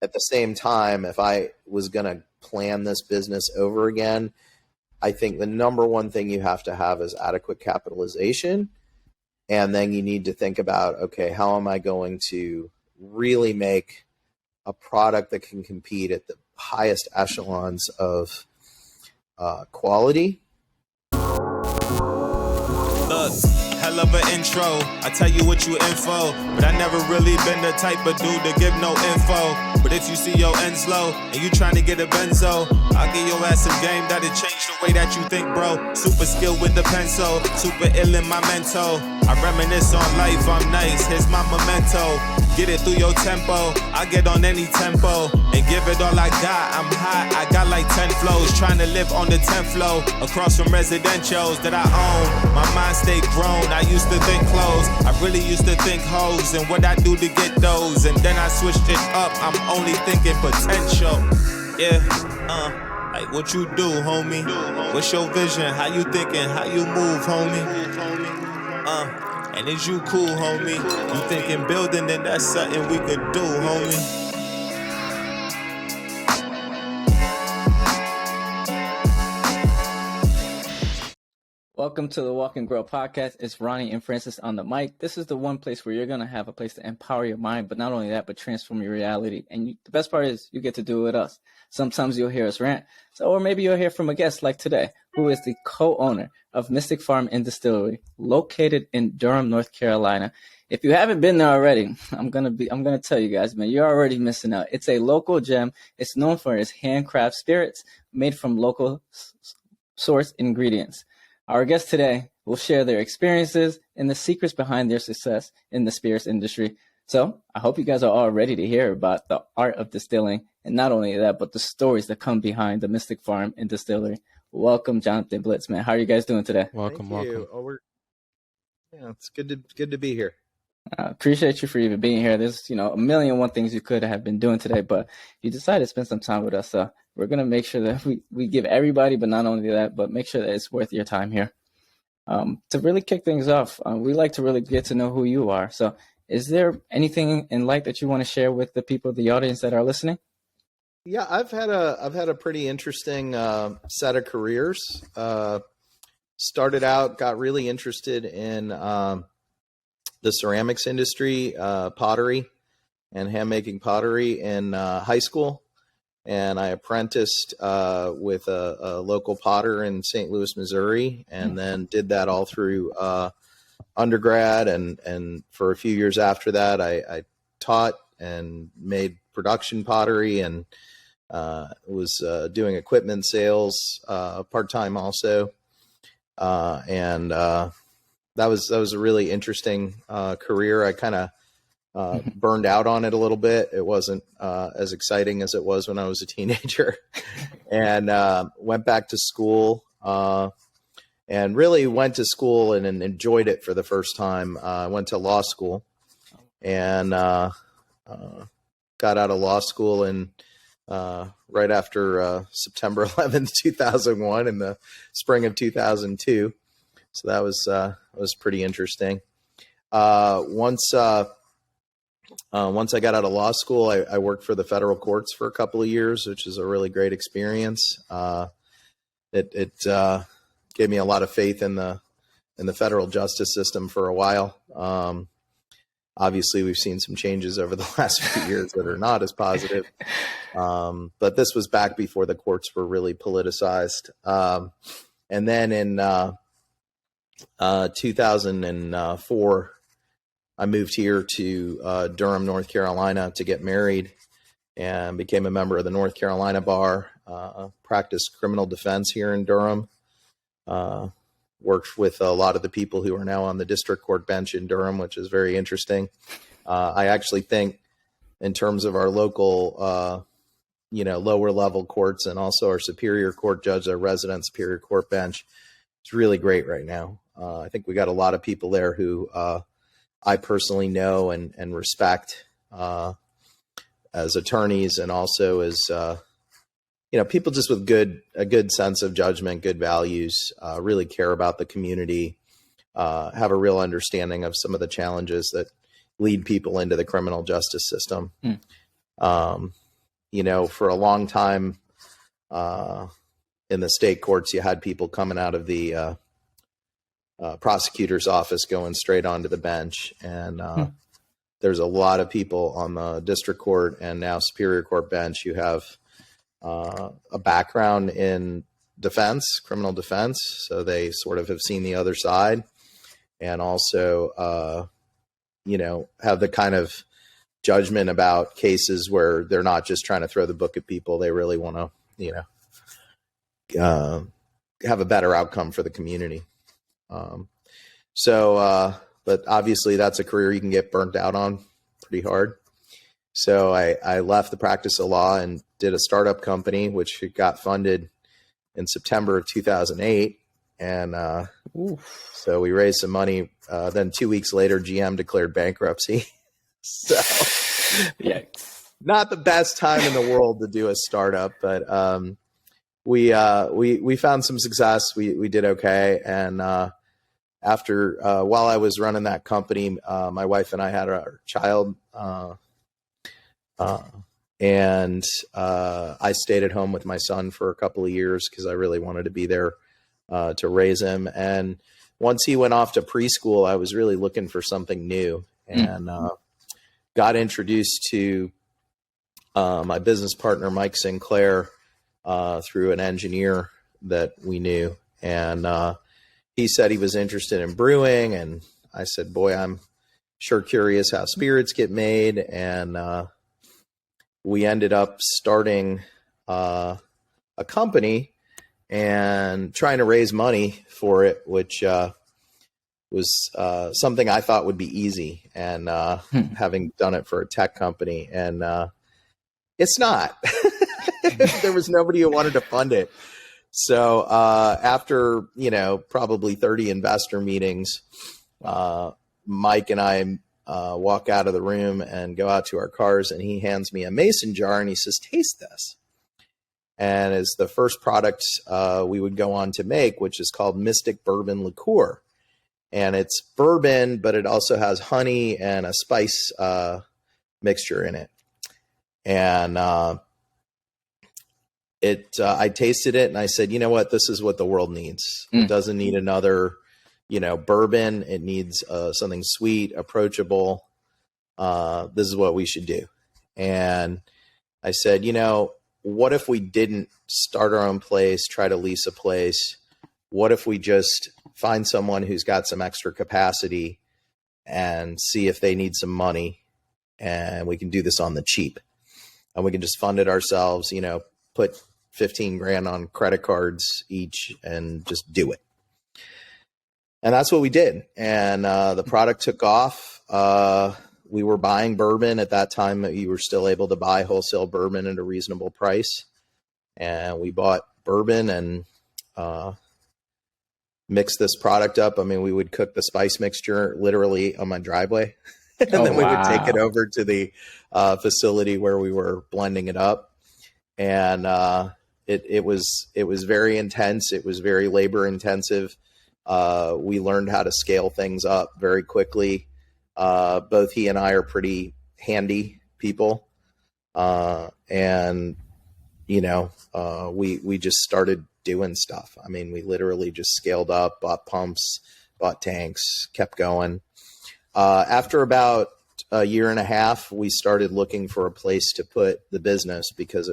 at the same time, if I was going to plan this business over again, I think the number one thing you have to have is adequate capitalization. And then you need to think about, okay, how am I going to really make a product that can compete at the highest echelons of quality? Look, hell of an intro. I tell you what you info, but I never really been the type of dude to give no info. But if you see your ends low and you trying to get a benzo, I'll give your ass some game that'll change the way that you think, bro. Super skilled with the pencil, super ill in my mental. I reminisce on life, I'm nice, here's my memento. Get it through your tempo, I get on any tempo and give it all I got. I'm hot, I got like 10 flows, trying to live on the 10th floor, across from residentials that I own. My mind stay grown, I used to think clothes, I really used to think hoes and what I do to get those. And then I switched it up, I'm only thinking potential. Yeah, like what you do, homie? What's your vision? How you thinking? How you move, homie? And is you cool, homie? You thinking building, then that's something we could do, homie. Welcome to the Walk and Grow podcast. It's Roney and Francis on the mic. This is the one place where you're going to have a place to empower your mind, but not only that, but transform your reality. And the best part is you get to do it with us. Sometimes you'll hear us rant, or maybe you'll hear from a guest like today, who is the co-owner of Mystic Farm and Distillery, located in Durham, North Carolina. If you haven't been there already, I'm gonna tell you guys, man, you're already missing out. It's a local gem. It's known for its handcrafted spirits made from local source ingredients. Our guests today will share their experiences and the secrets behind their success in the spirits industry. So I hope you guys are all ready to hear about the art of distilling, and not only that, but the stories that come behind the Mystic Farm and Distillery. Welcome, Jonathan Blitz, man. How are you guys doing today? Welcome. It's good to be here. I appreciate you for even being here. There's, a million and one things you could have been doing today, but you decided to spend some time with us. So we're going to make sure that we give everybody, but not only that, but make sure that it's worth your time here. To really kick things off, we like to really get to know who you are. So is there anything in light that you want to share with the people, the audience that are listening? Yeah, I've had a pretty interesting set of careers. Started out, got really interested in the ceramics industry, pottery and handmaking pottery in high school. And I apprenticed with a local potter in St. Louis, Missouri, and then did that all through undergrad. And for a few years after that, I taught and made production pottery and was doing equipment sales part-time also. And that was a really interesting career. I kind of burned out on it a little bit. It wasn't as exciting as it was when I was a teenager, and went back to school and really went to school and enjoyed it for the first time. I went to law school and got out of law school and right after September 11th, 2001 in the spring of 2002. So that was pretty interesting. Once I got out of law school, I worked for the federal courts for a couple of years, which is a really great experience. It gave me a lot of faith in the federal justice system for a while. Obviously, we've seen some changes over the last few years that are not as positive. But this was back before the courts were really politicized. And then in 2004, I moved here to Durham, North Carolina to get married and became a member of the North Carolina Bar, practiced criminal defense here in Durham, worked with a lot of the people who are now on the district court bench in Durham, which is very interesting. I actually think in terms of our local, lower level courts and also our superior court judge, our resident superior court bench, it's really great right now. I think we got a lot of people there who I personally know and respect as attorneys, and also as people just with a good sense of judgment, good values, really care about the community, have a real understanding of some of the challenges that lead people into the criminal justice system. for a long time in the state courts, you had people coming out of the prosecutor's office going straight onto the bench. And there's a lot of people on the district court and now superior court bench who have a background in defense, criminal defense. So they sort of have seen the other side, and also, have the kind of judgment about cases where they're not just trying to throw the book at people. They really want to, have a better outcome for the community. But obviously that's a career you can get burnt out on pretty hard. So I left the practice of law and did a startup company, which got funded in September of 2008. And so we raised some money. Then 2 weeks later, GM declared bankruptcy. So Yeah. not the best time in the world to do a startup, but we found some success. We did okay. And after while I was running that company, my wife and I had our child, and I stayed at home with my son for a couple of years because I really wanted to be there to raise him. And once he went off to preschool, I was really looking for something new, and got introduced to my business partner, Mike Sinclair, through an engineer that we knew. And he said he was interested in brewing. And I said, boy, I'm sure curious how spirits get made. And we ended up starting a company and trying to raise money for it, which was something I thought would be easy. And having done it for a tech company, and it's not. There was nobody who wanted to fund it. So after, probably 30 investor meetings, Mike and I walk out of the room and go out to our cars, and he hands me a mason jar and he says, taste this. And it's the first product we would go on to make, which is called Mystic Bourbon Liqueur. And it's bourbon, but it also has honey and a spice mixture in it. And I tasted it and I said, you know what, this is what the world needs. It doesn't need another, bourbon. It needs something sweet, approachable. This is what we should do. And I said, what if we didn't start our own place, try to lease a place? What if we just find someone who's got some extra capacity and see if they need some money, and we can do this on the cheap, and we can just fund it ourselves, put 15 grand on credit cards each and just do it. And that's what we did. And the product took off. We were buying bourbon at that time. You were still able to buy wholesale bourbon at a reasonable price. And we bought bourbon and mixed this product up. I mean, we would cook the spice mixture literally on my driveway. And then we would take it over to the facility where we were blending it up. And it was very intense. It was very labor intensive. We learned how to scale things up very quickly. Both he and I are pretty handy people. And we just started doing stuff. I mean, we literally just scaled up, bought pumps, bought tanks, kept going. After about a year and a half, we started looking for a place to put the business because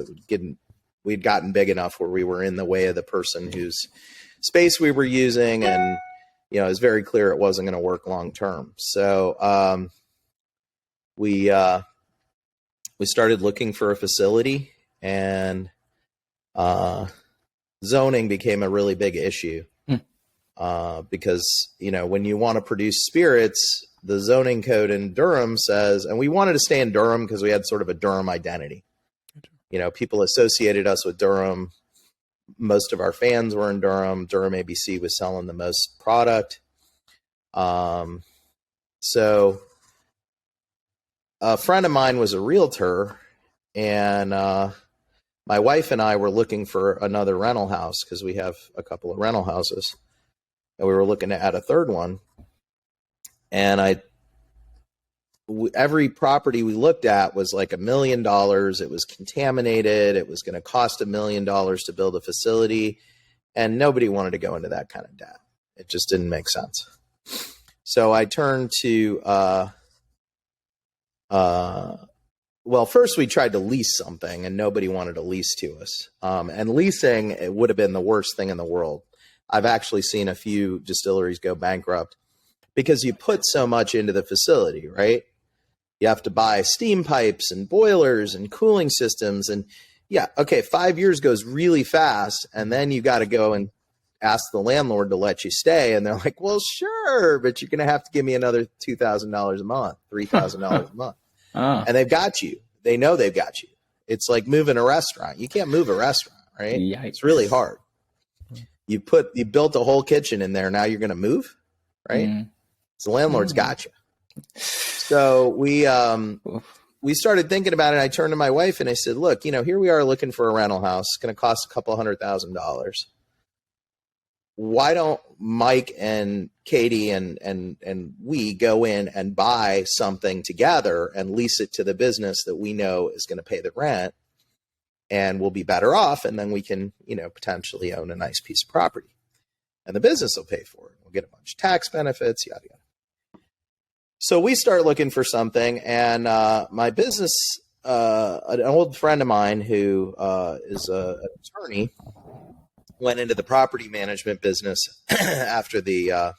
we'd gotten big enough where we were in the way of the person whose space we were using. And, it was very clear it wasn't going to work long term. So we started looking for a facility, and zoning became a really big issue because, when you want to produce spirits, the zoning code in Durham says, and we wanted to stay in Durham because we had sort of a Durham identity. People associated us with Durham. Most of our fans were in Durham. Durham ABC was selling the most product. So a friend of mine was a realtor, and my wife and I were looking for another rental house because we have a couple of rental houses, and we were looking to add a third one. And every property we looked at was like $1 million. It was contaminated. It was going to cost $1 million to build a facility. And nobody wanted to go into that kind of debt. It just didn't make sense. So I turned to, well, first we tried to lease something and nobody wanted to lease to us. And leasing, it would have been the worst thing in the world. I've actually seen a few distilleries go bankrupt because you put so much into the facility, right? You have to buy steam pipes and boilers and cooling systems. And yeah, okay, 5 years goes really fast. And then you got to go and ask the landlord to let you stay. And they're like, well, sure, but you're going to have to give me another $2,000 a month, $3,000 a month. Oh. And they've got you. They know they've got you. It's like moving a restaurant. You can't move a restaurant, right? Yikes. It's really hard. You built a whole kitchen in there. Now you're going to move, right? Mm. So the landlord's got you. So we started thinking about it. I turned to my wife and I said, look, here we are looking for a rental house. It's going to cost a couple $100,000. Why don't Mike and Katie and we go in and buy something together and lease it to the business that we know is going to pay the rent, and we'll be better off. And then we can, potentially own a nice piece of property and the business will pay for it. We'll get a bunch of tax benefits, yada, yada. So we start looking for something, and my business, an old friend of mine who is an attorney, went into the property management business after the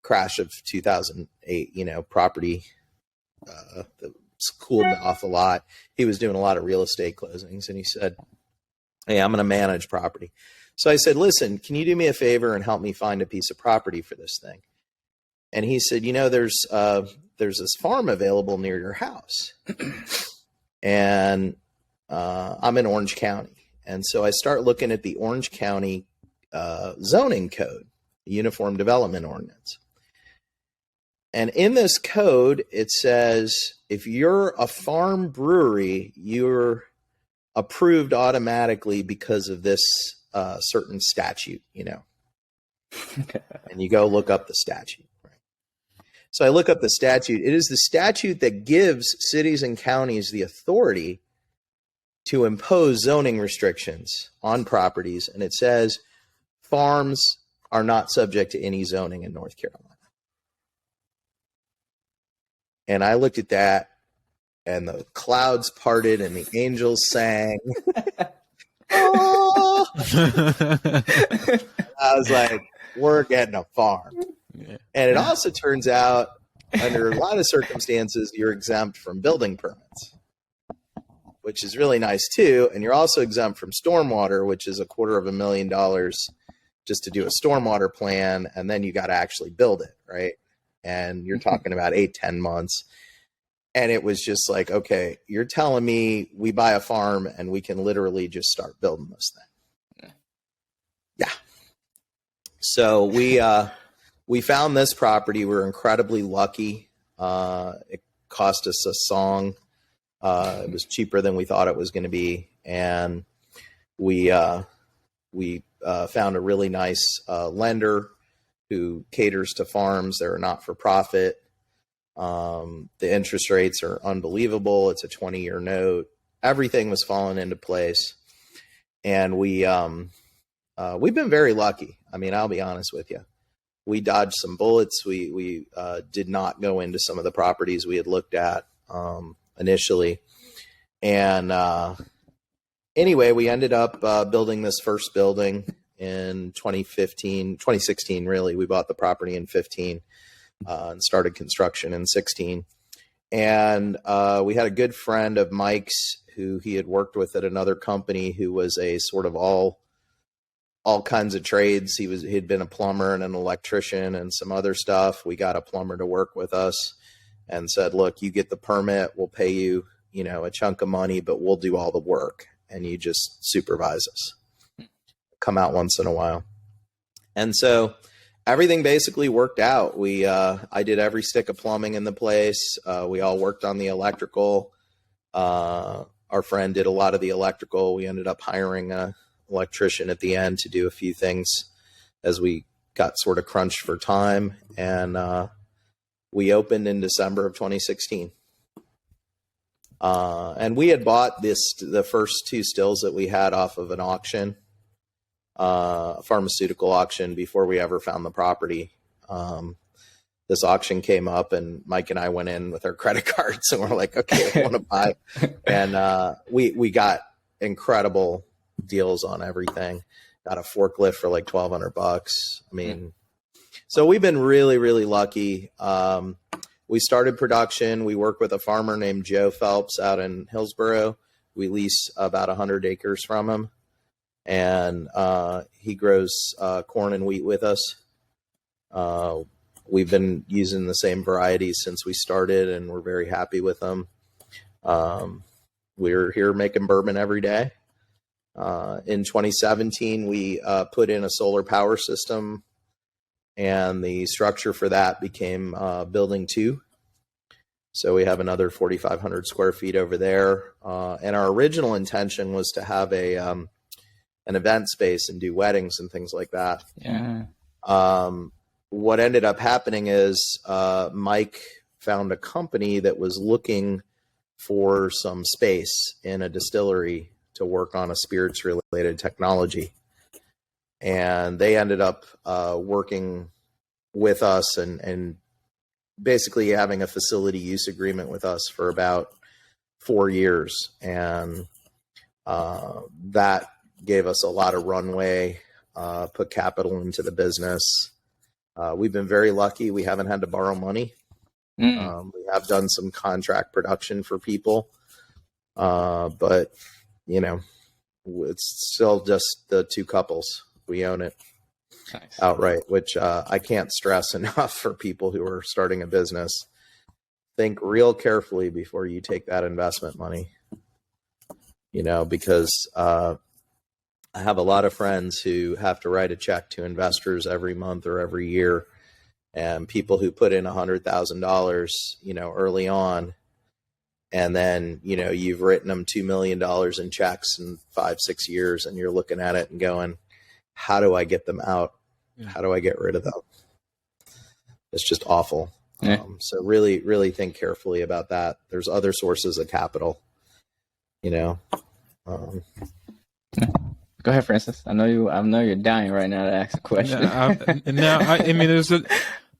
crash of 2008, property that cooled off a lot. He was doing a lot of real estate closings, and he said, hey, I'm going to manage property. So I said, listen, can you do me a favor and help me find a piece of property for this thing? And he said, there's this farm available near your house. And I'm in Orange County. And so I start looking at the Orange County zoning code, the Uniform Development Ordinance. And in this code, it says, if you're a farm brewery, you're approved automatically because of this certain statute, And you go look up the statute. So I look up the statute. It is the statute that gives cities and counties the authority to impose zoning restrictions on properties. And it says farms are not subject to any zoning in North Carolina. And I looked at that, and the clouds parted and the angels sang. Oh! I was like, we're getting a farm. Yeah. And it also turns out, under a lot of circumstances, you're exempt from building permits, which is really nice too. And you're also exempt from stormwater, which is $250,000 just to do a stormwater plan. And then you got to actually build it, right? And you're talking about 8-10 months. And it was just like, okay, you're telling me we buy a farm and we can literally just start building this thing. Yeah. So we found this property. We were incredibly lucky. It cost us a song. It was cheaper than we thought it was going to be. And we found a really nice lender who caters to farms. They're not for profit. The interest rates are unbelievable. It's a 20-year note. Everything was falling into place. And we've been very lucky. I mean, I'll be honest with you. We dodged some bullets. We did not go into some of the properties we had looked at initially. And anyway, we ended up building this first building in 2016, really. We bought the property in 15 and started construction in 16. And we had a good friend of Mike's who he had worked with at another company who was a sort of all kinds of trades. He'd been a plumber and an electrician and some other stuff. We got a plumber to work with us and said, look, you get the permit, we'll pay you, a chunk of money, but we'll do all the work and you just supervise us. Come out once in a while. And so everything basically worked out. I did every stick of plumbing in the place. We all worked on the electrical. Our friend did a lot of the electrical. We ended up hiring a electrician at the end to do a few things as we got sort of crunched for time. And We opened in December of 2016. And we had bought the first 2 stills that we had off of an auction, a pharmaceutical auction, before we ever found the property. This auction came up, and Mike and I went in with our credit cards, and we're like, okay, I want to buy. And we got incredible deals on everything. Got a forklift for like $1,200. I mean, so we've been really, really lucky. We started production. We work with a farmer named Joe Phelps out in Hillsboro. We lease about 100 acres from him, and he grows corn and wheat with us. We've been using the same varieties since we started, and we're very happy with them. We're here making bourbon every day. In 2017, we put in a solar power system, and the structure for that became building 2. So we have another 4,500 square feet over there. And our original intention was to have an event space and do weddings and things like that. Yeah. What ended up happening is Mike found a company that was looking for some space in a distillery to work on a spirits related technology. And they ended up working with us and basically having a facility use agreement with us for about 4 years. And that gave us a lot of runway, put capital into the business. We've been very lucky. We haven't had to borrow money. We have done some contract production for people. But, you know, it's still just the 2 couples. We own it outright, which I can't stress enough for people who are starting a business. Think real carefully before you take that investment money, you know, because I have a lot of friends who have to write a check to investors every month or every year, and people who put in $100,000, you know, early on, and then, you know, you've written them $2 million in checks in 5-6 years, and you're looking at it and going, how do I get them out? How do I get rid of them? It's just awful. Yeah. So really, really think carefully about that. There's other sources of capital, you know. Go ahead, Francis. I know you're dying right now to ask a question. I mean,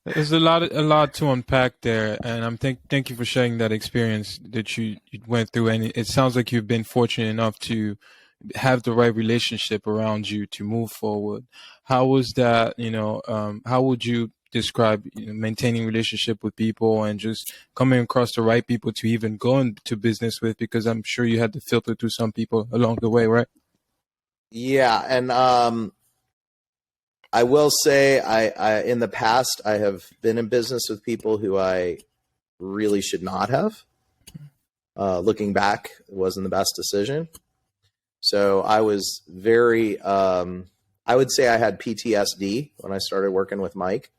there's a lot to unpack there, and thank you for sharing that experience that you went through. And it sounds like you've been fortunate enough to have the right relationship around you to move forward. How was that? You know, how would you describe maintaining relationship with people and just coming across the right people to even go into business with? Because I'm sure you had to filter through some people along the way, right? Yeah, and I will say, I in the past I have been in business with people who I really should not have. Looking back, it wasn't the best decision. So I was very, I would say I had PTSD when I started working with Mike,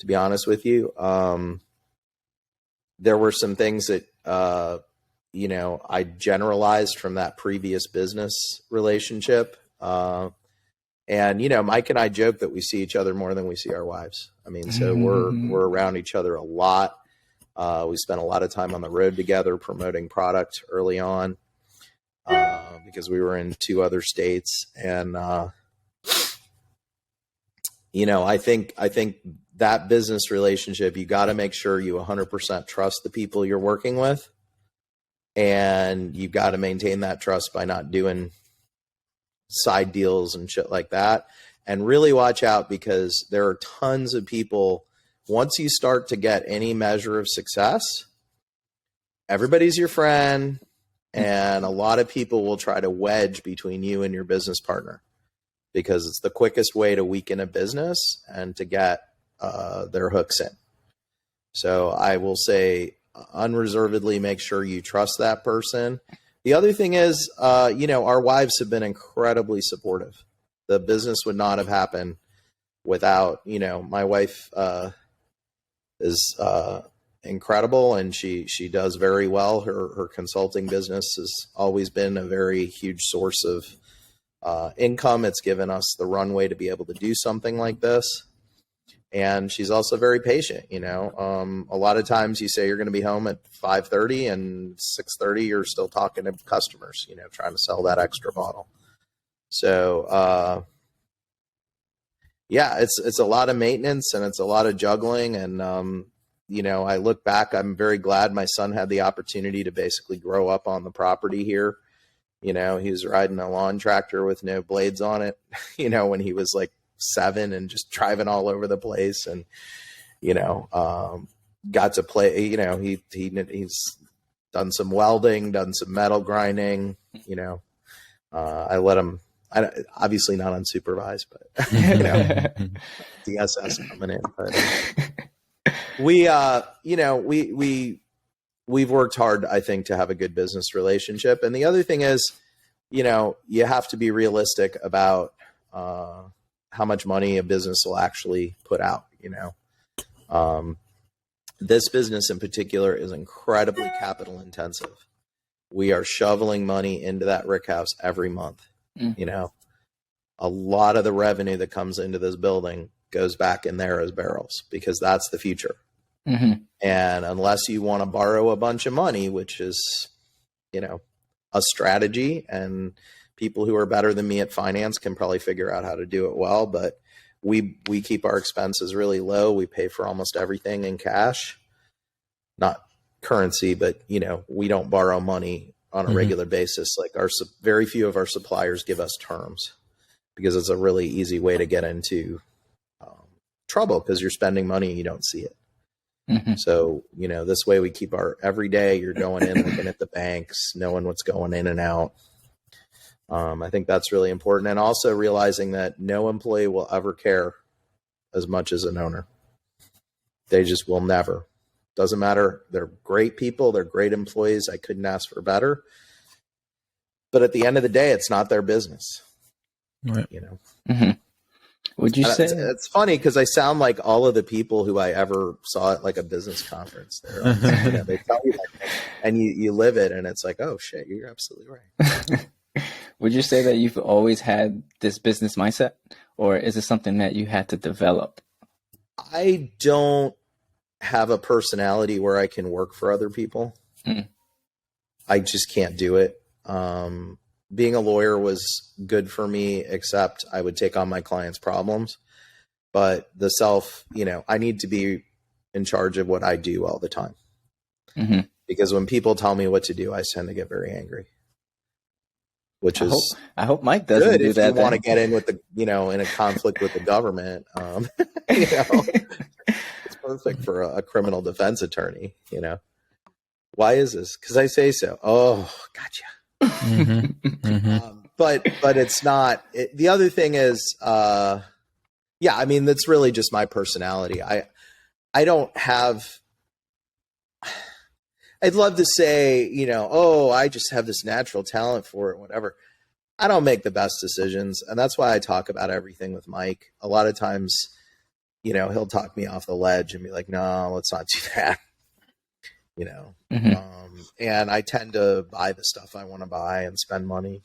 to be honest with you. There were some things that, you know, I generalized from that previous business relationship. And, you know, Mike and I joke that we see each other more than we see our wives. I mean, so we're around each other a lot. We spent a lot of time on the road together promoting product early on. Because we were in 2 other states, and you know, I think that business relationship, you got to make sure you 100% trust the people you're working with, and you got to maintain that trust by not doing side deals and shit like that. And really watch out, because there are tons of people. Once you start to get any measure of success, everybody's your friend. And a lot of people will try to wedge between you and your business partner, because it's the quickest way to weaken a business and to get their hooks in. So I will say unreservedly make sure you trust that person. The other thing is, you know, our wives have been incredibly supportive. The business would not have happened without, you know, my wife is incredible, and she does very well. Her consulting business has always been a very huge source of income. It's given us the runway to be able to do something like this. And she's also very patient, you know. A lot of times you say you're going to be home at 5:30 and 6:30, you're still talking to customers, you know, trying to sell that extra bottle. So, yeah, it's a lot of maintenance and it's a lot of juggling. And, you know, I look back, I'm very glad my son had the opportunity to basically grow up on the property here. You know, he was riding a lawn tractor with no blades on it, you know, when he was like 7 and just driving all over the place. And, you know, got to play, you know, he's done some welding, done some metal grinding, you know. I let him, obviously not unsupervised, but, you know, DSS coming in. But we, you know, we've worked hard, I think, to have a good business relationship. And the other thing is, you know, you have to be realistic about how much money a business will actually put out, you know. This business in particular is incredibly capital intensive. We are shoveling money into that rick house every month. You know, a lot of the revenue that comes into this building goes back in there as barrels because that's the future. And unless you want to borrow a bunch of money, which is, you know, a strategy, and people who are better than me at finance can probably figure out how to do it well, but we keep our expenses really low. We pay for almost everything in cash, not currency, but, you know, we don't borrow money on a regular basis. Like very few of our suppliers give us terms because it's a really easy way to get into trouble because you're spending money and you don't see it. So, you know, this way we keep our every day you're going in, looking at the banks, knowing what's going in and out. I think that's really important. And also realizing that no employee will ever care as much as an owner. They just will never. Doesn't matter. They're great people. They're great employees. I couldn't ask for better. But at the end of the day, it's not their business. Right. You know? Would you say it's funny because I sound like all of the people who I ever saw at like a business conference. You know, they tell you that, and you live it, and it's like, oh shit, you're absolutely right. Would you say that you've always had this business mindset, or is it something that you had to develop? I don't have a personality where I can work for other people. I just can't do it. Being a lawyer was good for me, except I would take on my clients' problems. But you know, I need to be in charge of what I do all the time. Because when people tell me what to do, I tend to get very angry. Which I hope Mike doesn't do that. If you want to get in with you know, in a conflict with the government, you know, it's perfect for a criminal defense attorney. You know, why is this? Because I say so. Oh, gotcha. But it's not. The other thing is, yeah, I mean, that's really just my personality. I don't have. I'd love to say, you know, oh, I just have this natural talent for it, whatever. I don't make the best decisions. And that's why I talk about everything with Mike. A lot of times, you know, he'll talk me off the ledge and be like, no, let's not do that. You know, and I tend to buy the stuff I want to buy and spend money.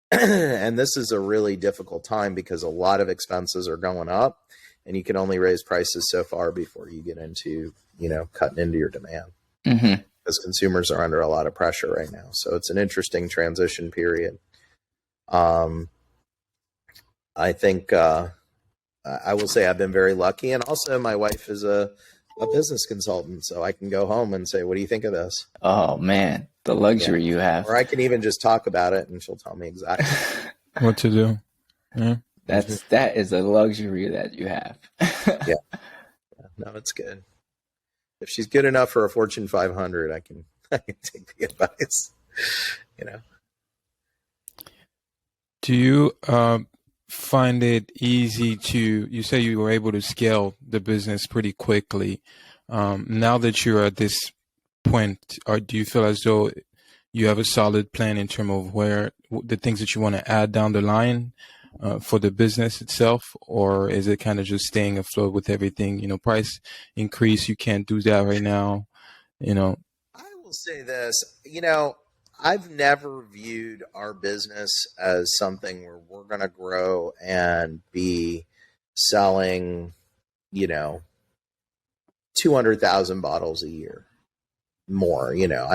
And this is a really difficult time because a lot of expenses are going up and you can only raise prices so far before you get into, you know, cutting into your demand. Because consumers are under a lot of pressure right now. So it's an interesting transition period. I think I will say I've been very lucky. And also my wife is a business consultant, so I can go home and say, what do you think of this? Oh, man, the luxury you have. Or I can even just talk about it and she'll tell me exactly what to do. Yeah. That is a luxury that you have. Yeah. No, it's good. If she's good enough for a Fortune 500, I can take the advice, you know. Do you find it easy you say you were able to scale the business pretty quickly. Now that you're at this point, do you feel as though you have a solid plan in terms of where the things that you want to add down the line for the business itself? Or is it kind of just staying afloat with everything, you know, price increase? You can't do that right now, you know. I will say this, you know, I've never viewed our business as something where we're going to grow and be selling you know, 200,000 bottles a year more. You know,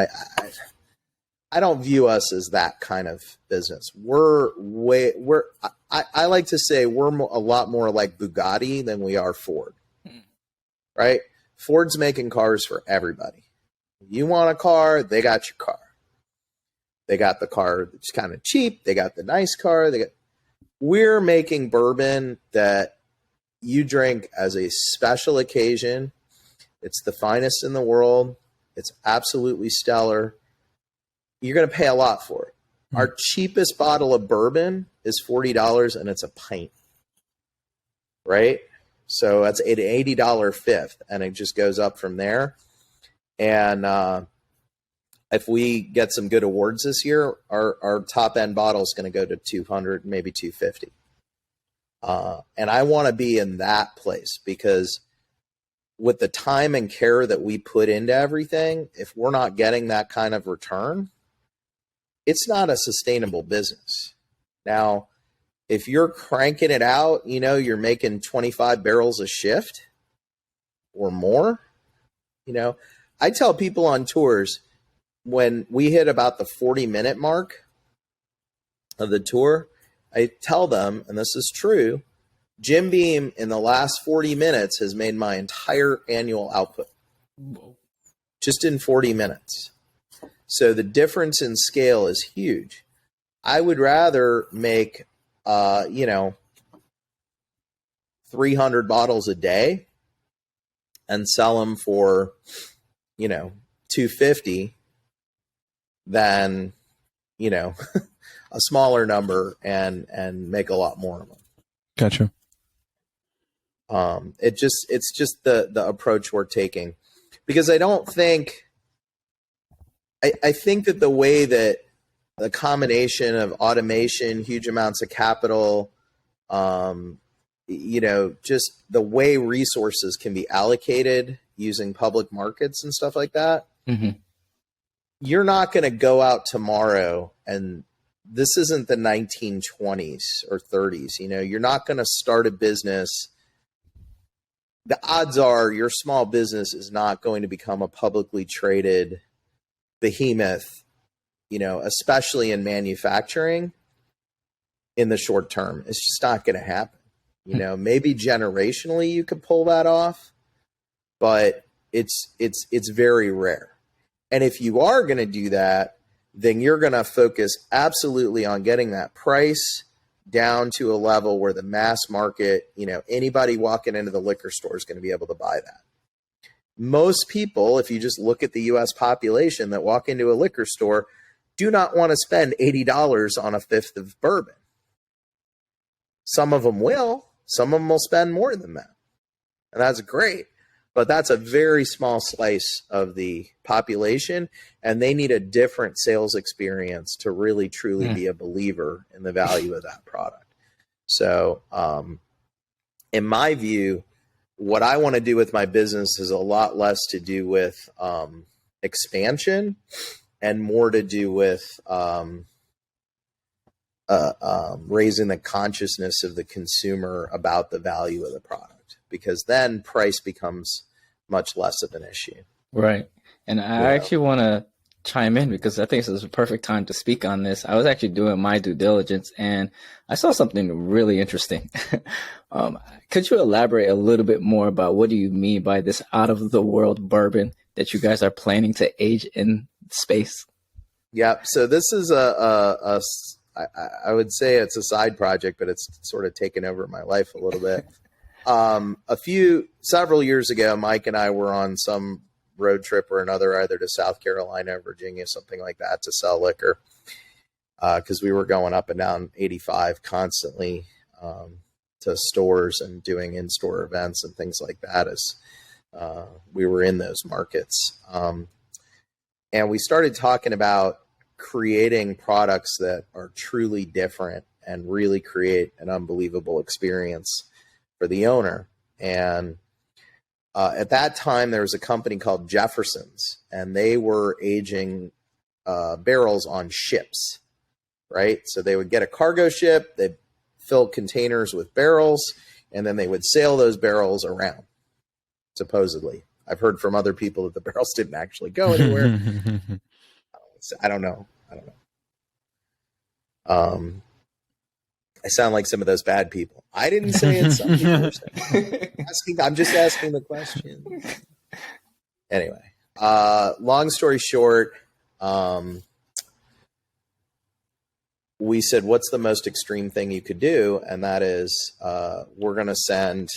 I don't view us as that kind of business. I like to say we're a lot more like Bugatti than we are Ford, right? Ford's making cars for everybody. You want a car, they got your car. They got the car that's kind of cheap. They got the nice car. We're making bourbon that you drink as a special occasion. It's the finest in the world. It's absolutely stellar. You're going to pay a lot for it. Our cheapest bottle of bourbon is $40, and it's a pint, right? So that's an $80 fifth, and it just goes up from there. And if we get some good awards this year, our top end bottle is going to go to 200, maybe 250. And I want to be in that place, because with the time and care that we put into everything, if we're not getting that kind of return, it's not a sustainable business. Now, if you're cranking it out, you know, you're making 25 barrels a shift or more. You know, I tell people on tours, when we hit about the 40-minute mark of the tour, I tell them, and this is true, Jim Beam in the last 40 minutes has made my entire annual output. Just in 40 minutes. So the difference in scale is huge. I would rather make, 300 bottles a day and sell them for, $250 than, a smaller number and make a lot more of them. Gotcha. It's just the approach we're taking, because I think that the way that the combination of automation, huge amounts of capital, just the way resources can be allocated using public markets and stuff like that. Mm-hmm. You're not going to go out tomorrow, and this isn't the 1920s or 30s. You're not going to start a business. The odds are your small business is not going to become a publicly traded behemoth, especially in manufacturing, in the short term. It's just not going to happen. Maybe generationally you could pull that off, but it's very rare. And if you are going to do that, then you're going to focus absolutely on getting that price down to a level where the mass market, anybody walking into the liquor store is going to be able to buy that. Most people, if you just look at the U.S. population that walk into a liquor store, do not want to spend $80 on a fifth of bourbon. Some of them will. Some of them will spend more than that. And that's great. But that's a very small slice of the population, and they need a different sales experience to really, truly be a believer in the value of that product. So, in my view, what I want to do with my business is a lot less to do with expansion and more to do with raising the consciousness of the consumer about the value of the product, because then price becomes much less of an issue. Right. And I actually want to chime in, because I think this is a perfect time to speak on this. I was actually doing my due diligence and I saw something really interesting. Could you elaborate a little bit more about what do you mean by this out of the world bourbon that you guys are planning to age in space? Yeah. So this is I would say it's a side project, but it's sort of taken over my life a little bit. Several years ago, Mike and I were on some road trip or another, either to South Carolina, Virginia, something like that, to sell liquor. Cause we were going up and down 85 constantly, to stores and doing in-store events and things like that as, we were in those markets. And we started talking about creating products that are truly different and really create an unbelievable experience for the owner. And at that time, there was a company called Jefferson's, and they were aging barrels on ships, right? So they would get a cargo ship, they'd fill containers with barrels, and then they would sail those barrels around. supposedly. I've heard from other people that the barrels didn't actually go anywhere. I don't know. I sound like some of those bad people. I didn't say it. Some people are saying. I'm just asking the question. Anyway, long story short, we said, what's the most extreme thing you could do? And that is, we're going to send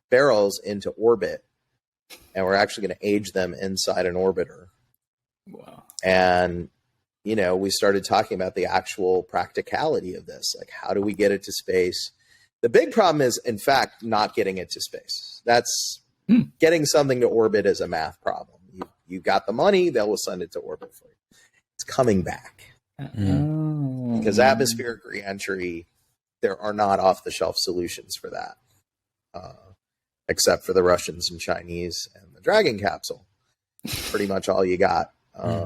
barrels into orbit, and we're actually going to age them inside an orbiter. Wow. And, we started talking about the actual practicality of this. Like, how do we get it to space? The big problem is, in fact, not getting it to space. That's getting something to orbit is a math problem. You got the money, they will send it to orbit for you. It's coming back. Because atmospheric reentry, there are not off-the-shelf solutions for that, except for the Russians and Chinese and the Dragon capsule. Pretty much all you got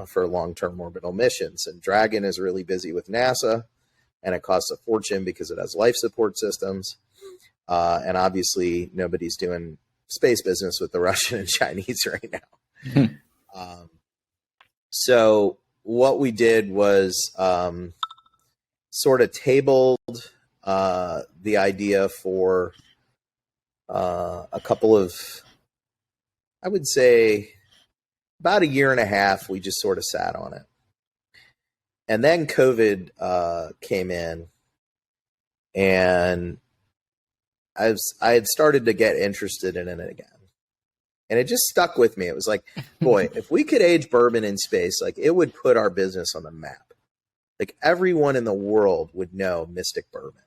for long-term orbital missions. And Dragon is really busy with NASA, and it costs a fortune because it has life support systems. And obviously, nobody's doing space business with the Russian and Chinese right now. So what we did was sort of tabled the idea for a couple of, I would say, about a year and a half. We just sort of sat on it. And then COVID came in, and I had started to get interested in it again. And it just stuck with me. It was like, boy, if we could age bourbon in space, like, it would put our business on the map. Like, everyone in the world would know Mystic Bourbon.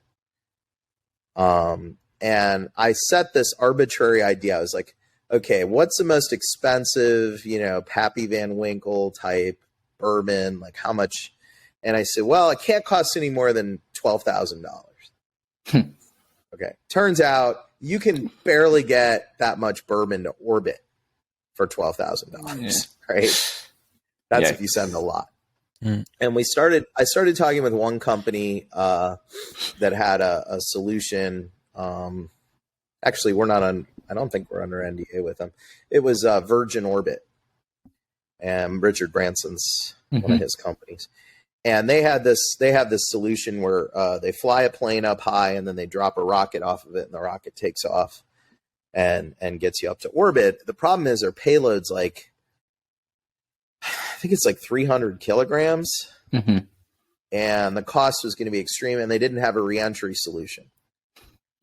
And I set this arbitrary idea. I was like, okay, what's the most expensive, Pappy Van Winkle type bourbon? Like, how much? And I said, well, it can't cost any more than $12,000. Okay. Turns out you can barely get that much bourbon to orbit for $12,000, right? That's if you send a lot. And I started talking with one company that had a solution. Actually, I don't think we're under NDA with them. It was Virgin Orbit, and Richard Branson's one of his companies. And they had this solution where they fly a plane up high, and then they drop a rocket off of it, and the rocket takes off and gets you up to orbit. The problem is their payload's like, I think it's like 300 kilograms, and the cost was going to be extreme, and they didn't have a reentry solution.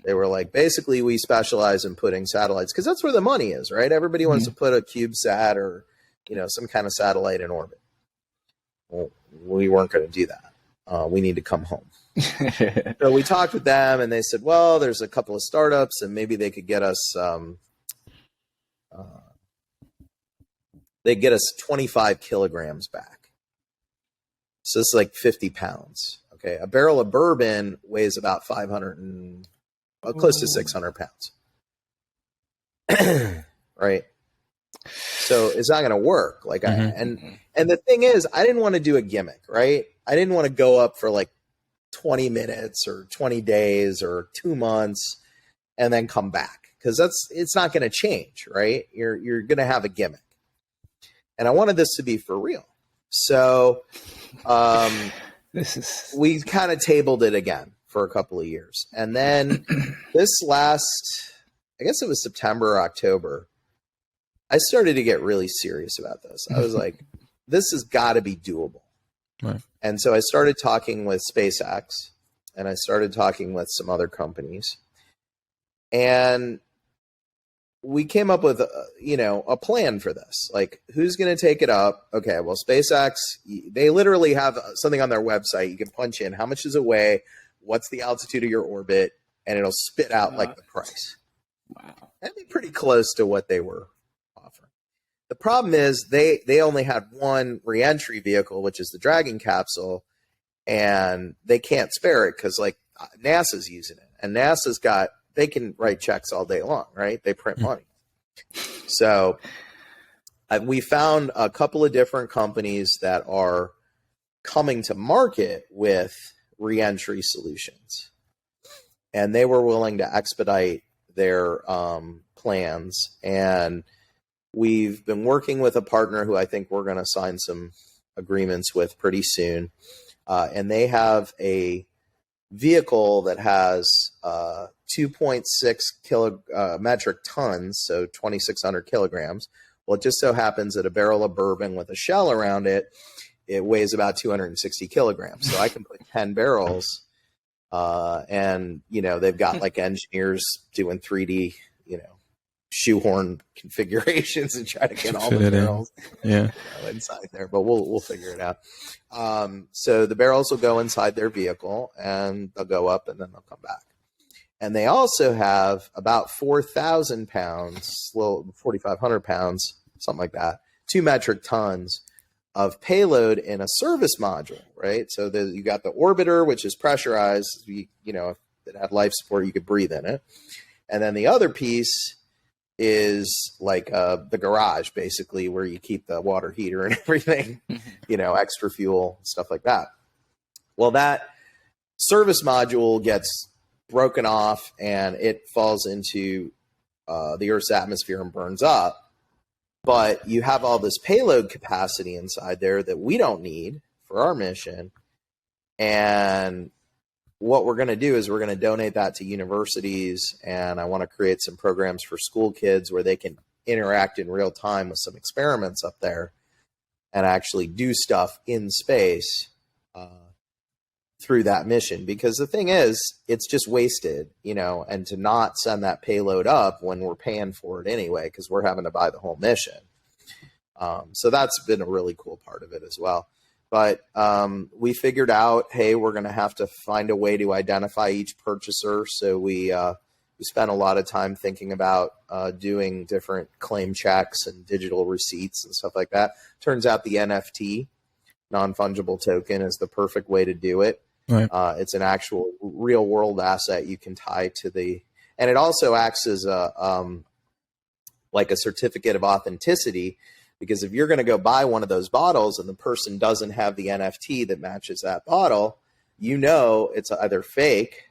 They were like, basically, we specialize in putting satellites, because that's where the money is, right? Everybody wants to put a CubeSat or some kind of satellite in orbit. Well, we weren't going to do that. We need to come home. So we talked with them, and they said, well, there's a couple of startups, and maybe they could get us 25 kilograms back. So it's like 50 pounds. Okay. A barrel of bourbon weighs about 500 and close to 600 pounds. Right. So it's not going to work. Like, and the thing is, I didn't want to do a gimmick, right? I didn't want to go up for like 20 minutes or 20 days or 2 months and then come back, because it's not going to change, right? You're going to have a gimmick. And I wanted this to be for real. So we kind of tabled it again for a couple of years. And then this last, I guess it was September or October, I started to get really serious about this. I was like, this has got to be doable. Right. And so I started talking with SpaceX, and I started talking with some other companies. And we came up with a plan for this. Like, who's going to take it up? Okay, well, SpaceX, they literally have something on their website. You can punch in how much does it weigh, what's the altitude of your orbit, and it'll spit out like the price. Wow. That'd be pretty close to what they were offering. The problem is they only had one reentry vehicle, which is the Dragon capsule, and they can't spare it because like NASA's using it, and NASA's got, they can write checks all day long, right? They print money. So we found a couple of different companies that are coming to market with reentry solutions, and they were willing to expedite their plans, and we've been working with a partner who I think we're going to sign some agreements with pretty soon. And they have a vehicle that has 2.6 metric tons, so 2,600 kilograms. Well, it just so happens that a barrel of bourbon with a shell around it, it weighs about 260 kilograms. So I can put 10 barrels, and, you know, they've got like engineers doing 3D, you know, shoehorn configurations and try to get all the barrels inside there, but we'll figure it out. So the barrels will go inside their vehicle, and they'll go up, and then they'll come back. And they also have about 4,000 pounds, 4,500 pounds, something like that, 2 metric tons of payload in a service module, right? So you got the orbiter, which is pressurized. You know, if it had life support, you could breathe in it. And then the other piece is like the garage, basically, where you keep the water heater and everything, you know, extra fuel, stuff like that. Well, that service module gets broken off, and it falls into the Earth's atmosphere and burns up. But you have all this payload capacity inside there that we don't need for our mission. And what we're going to do is we're going to donate that to universities, and I want to create some programs for school kids where they can interact in real time with some experiments up there and actually do stuff in space through that mission. Because the thing is, it's just wasted, you know, and to not send that payload up when we're paying for it anyway, because we're having to buy the whole mission. So that's been a really cool part of it as well. But we figured out, hey, we're going to have to find a way to identify each purchaser. So we spent a lot of time thinking about doing different claim checks and digital receipts and stuff like that. Turns out the NFT, non-fungible token, is the perfect way to do it. Right. It's an actual real world asset you can tie to and it also acts as like a certificate of authenticity. Because if you're going to go buy one of those bottles and the person doesn't have the NFT that matches that bottle, you know it's either fake.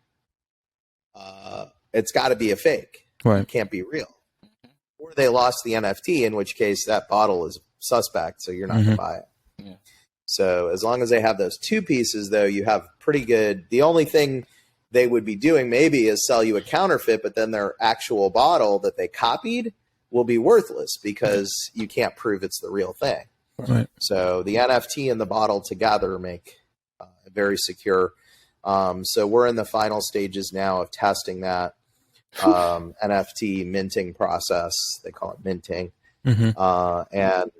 It's got to be a fake. Right. It can't be real. Or they lost the NFT, in which case that bottle is suspect, so you're not going to buy it. Yeah. So as long as they have those two pieces, though, you have pretty good. The only thing they would be doing maybe is sell you a counterfeit, but then their actual bottle that they copied will be worthless because you can't prove it's the real thing. Right. So the NFT and the bottle together make it very secure. So we're in the final stages now of testing that NFT minting process. They call it minting. Mm-hmm. And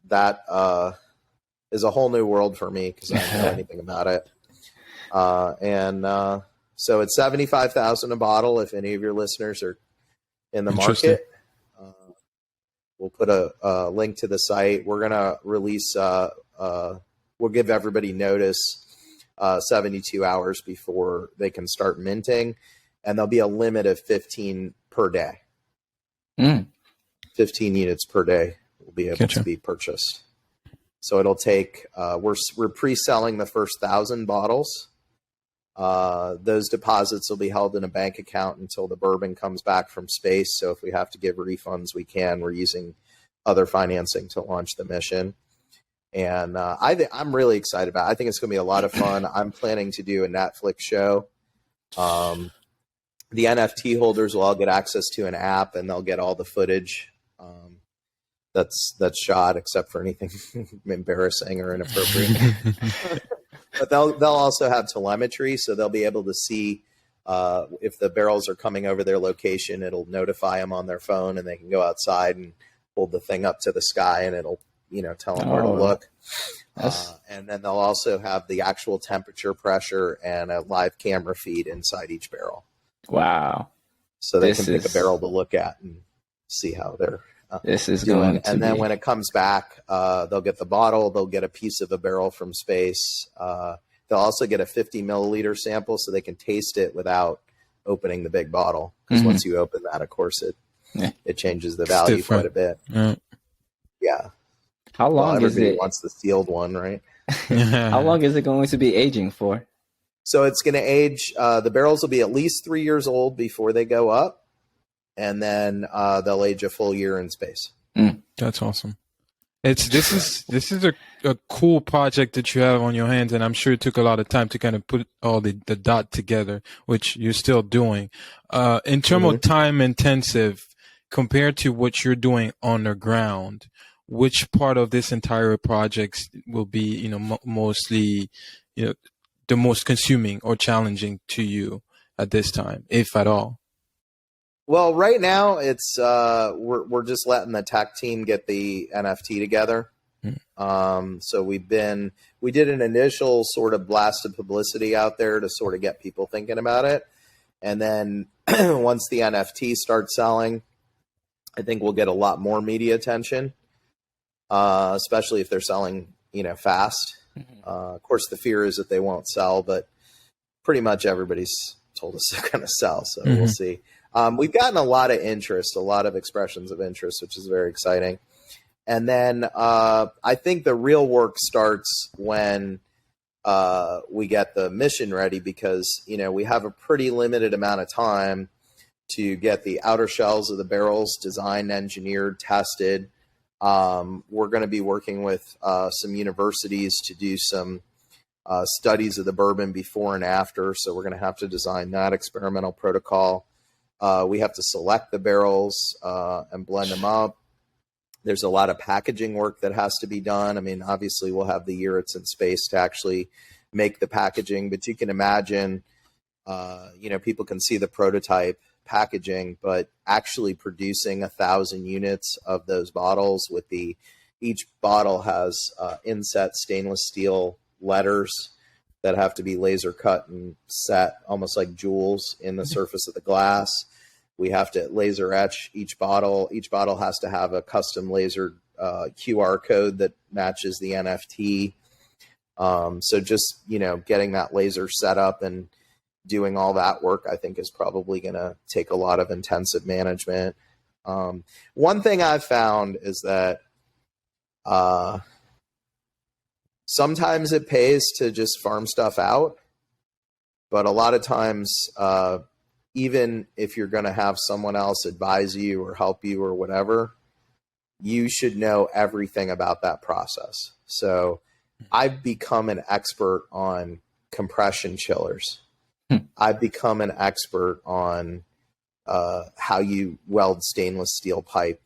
that is a whole new world for me because I don't know anything about it. So it's $75,000 a bottle. If any of your listeners are in the market, we'll put a link to the site. We're going to release, we'll give everybody notice 72 hours before they can start minting. And there'll be a limit of 15 per day. 15 units per day will be able to be purchased. So it'll take, we're pre-selling the first 1,000 bottles. Those deposits will be held in a bank account until the bourbon comes back from space. So if we have to give refunds, we can. We're using other financing to launch the mission. And I'm really excited about it. I think it's going to be a lot of fun. I'm planning to do a Netflix show. The NFT holders will all get access to an app, and they'll get all the footage that's shot, except for anything embarrassing or inappropriate. But they'll also have telemetry, so they'll be able to see if the barrels are coming over their location. It'll notify them on their phone, and they can go outside and hold the thing up to the sky, and it'll tell them where to look. And then they'll also have the actual temperature, pressure, and a live camera feed inside each barrel. Wow! So they can pick a barrel to look at and see how they're this is doing. Going to and then when it comes back, they'll get the bottle. They'll get a piece of a barrel from space. They'll also get a 50 milliliter sample so they can taste it without opening the big bottle. Because once you open that, of course, it changes the value quite a bit. Yeah. How long is it? Wants the sealed one, right? How long is it going to be aging for? So it's going to age. The barrels will be at least 3 years old before they go up. and then they'll age a full year in space. That's awesome. This is a cool project that you have on your hands, and I'm sure it took a lot of time to kind of put all the dot together, which you're still doing. In terms of time intensive compared to what you're doing on the ground, which part of this entire project will be, mostly, the most consuming or challenging to you at this time, if at all? Well, right now it's we're just letting the tech team get the NFT together. So we did an initial sort of blast of publicity out there to sort of get people thinking about it, and then once the NFT starts selling, I think we'll get a lot more media attention, especially if they're selling fast. Of course, the fear is that they won't sell, but pretty much everybody's told us they're going to sell, so we'll see. We've gotten a lot of interest, a lot of expressions of interest, which is very exciting. And then I think the real work starts when we get the mission ready, because, we have a pretty limited amount of time to get the outer shells of the barrels designed, engineered, tested. We're going to be working with some universities to do some studies of the bourbon before and after. So we're going to have to design that experimental protocol. We have to select the barrels and blend them up. There's a lot of packaging work that has to be done. I mean, obviously we'll have the year it's in space to actually make the packaging, but you can imagine, people can see the prototype packaging, but actually producing 1,000 units of those bottles with each bottle has inset stainless steel letters that have to be laser cut and set almost like jewels in the surface of the glass. We have to laser etch each bottle. Each bottle has to have a custom laser QR code that matches the NFT. So just, getting that laser set up and doing all that work, I think, is probably going to take a lot of intensive management. One thing I've found is that sometimes it pays to just farm stuff out, but a lot of times, even if you're going to have someone else advise you or help you or whatever, you should know everything about that process. So I've become an expert on compression chillers. I've become an expert on how you weld stainless steel pipe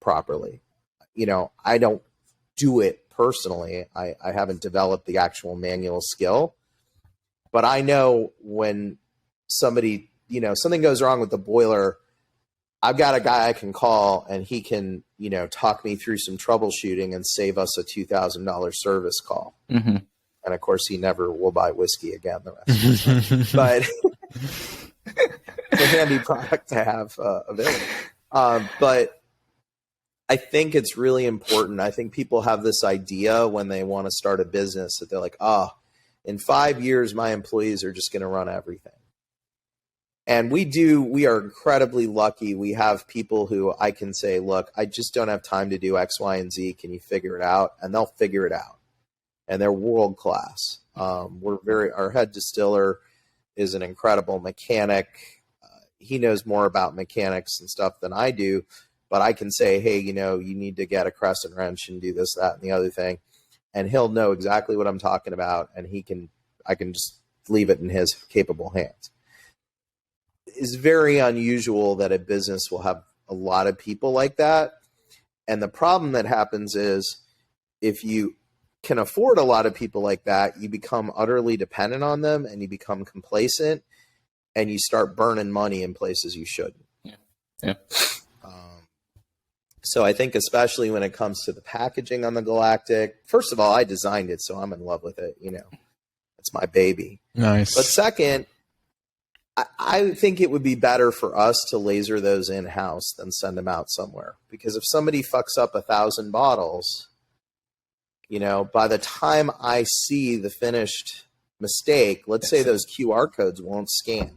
properly. I don't do it personally. I haven't developed the actual manual skill, but I know when somebody, something goes wrong with the boiler, I've got a guy I can call and he can, talk me through some troubleshooting and save us a $2,000 service call. Mm-hmm. And of course he never will buy whiskey again the rest of the time. But it's a handy product to have available. But I think it's really important. I think people have this idea when they want to start a business that they're like, in 5 years, my employees are just going to run everything. And we are incredibly lucky. We have people who I can say, look, I just don't have time to do X, Y, and Z. Can you figure it out? And they'll figure it out. And they're world class. Our head distiller is an incredible mechanic. He knows more about mechanics and stuff than I do, but I can say, hey, you need to get a crescent wrench and do this, that, and the other thing. And he'll know exactly what I'm talking about. And I can just leave it in his capable hands. It's very unusual that a business will have a lot of people like that. And the problem that happens is if you can afford a lot of people like that, you become utterly dependent on them and you become complacent and you start burning money in places you shouldn't. Yeah. So I think especially when it comes to the packaging on the Galactic, first of all, I designed it, so I'm in love with it. It's my baby. Nice. But second, I think it would be better for us to laser those in-house than send them out somewhere. Because if somebody fucks up 1,000 bottles, by the time I see the finished mistake, let's say those QR codes won't scan.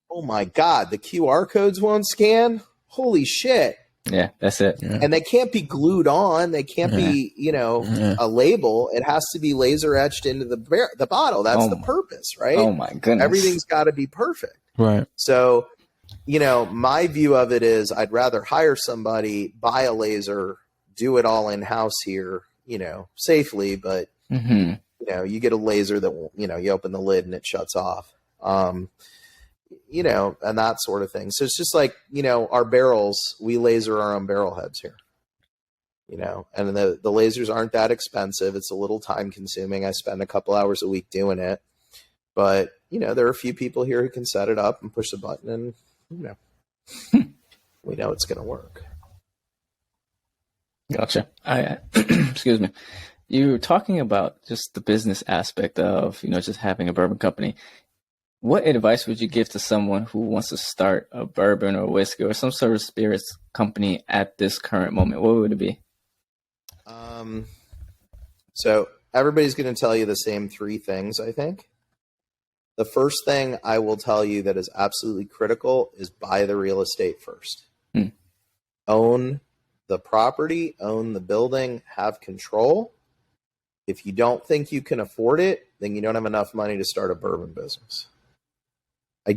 Oh my God, the QR codes won't scan? Holy shit. Yeah, that's it. Yeah. And they can't be glued on. They can't be, a label. It has to be laser etched into the bottle. That's the purpose, right? Oh my goodness. Everything's got to be perfect. Right. So my view of it is I'd rather hire somebody, buy a laser, do it all in-house here, safely, but, you get a laser that, you open the lid and it shuts off, and that sort of thing. So it's just like, our barrels, we laser our own barrel heads here, and the lasers aren't that expensive. It's a little time consuming. I spend a couple hours a week doing it, but, there are a few people here who can set it up and push the button and, we know it's going to work. Gotcha. Excuse me. You were talking about just the business aspect of, just having a bourbon company. What advice would you give to someone who wants to start a bourbon or whiskey or some sort of spirits company at this current moment? What would it be? So everybody's going to tell you the same three things, I think. The first thing I will tell you that is absolutely critical is buy the real estate first. Own the property, own the building, have control. If you don't think you can afford it, then you don't have enough money to start a bourbon business. I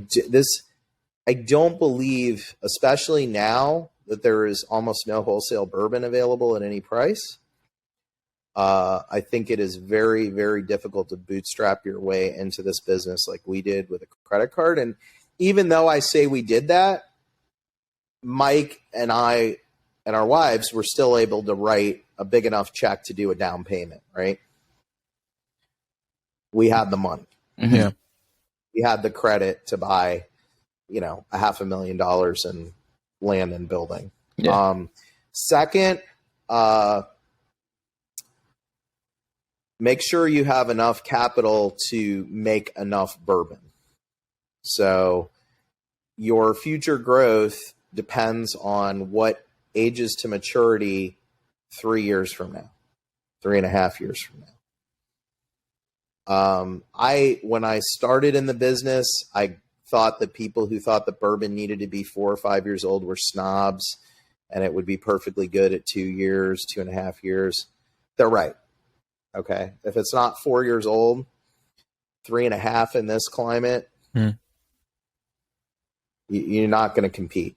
don't believe, especially now that there is almost no wholesale bourbon available at any price. I think it is very, very difficult to bootstrap your way into this business like we did with a credit card. And even though I say we did that, Mike and I and our wives were still able to write a big enough check to do a down payment, right? We had the money. Yeah. We had the credit to buy, $500,000 in land and building. Yeah. Second, make sure you have enough capital to make enough bourbon. So your future growth depends on what ages to maturity 3 years from now, 3.5 years from now. When I started in the business, I thought that people who thought that bourbon needed to be 4 or 5 years old were snobs and it would be perfectly good at 2 years, 2.5 years. They're right. Okay. If it's not 4 years old, 3.5 in this climate, you're not going to compete.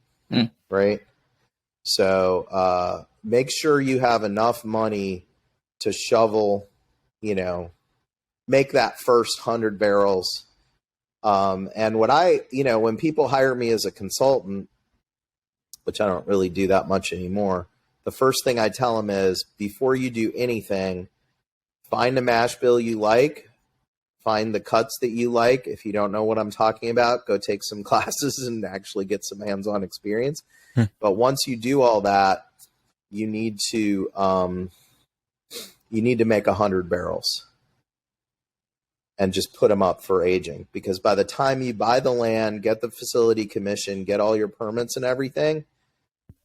Right. So, make sure you have enough money to shovel, make that first 100 barrels. And what when people hire me as a consultant, which I don't really do that much anymore, the first thing I tell them is before you do anything, find a mash bill you like, find the cuts that you like. If you don't know what I'm talking about, go take some classes and actually get some hands-on experience. But once you do all that, you need to make 100 barrels and just put them up for aging. Because by the time you buy the land, get the facility commission, get all your permits and everything,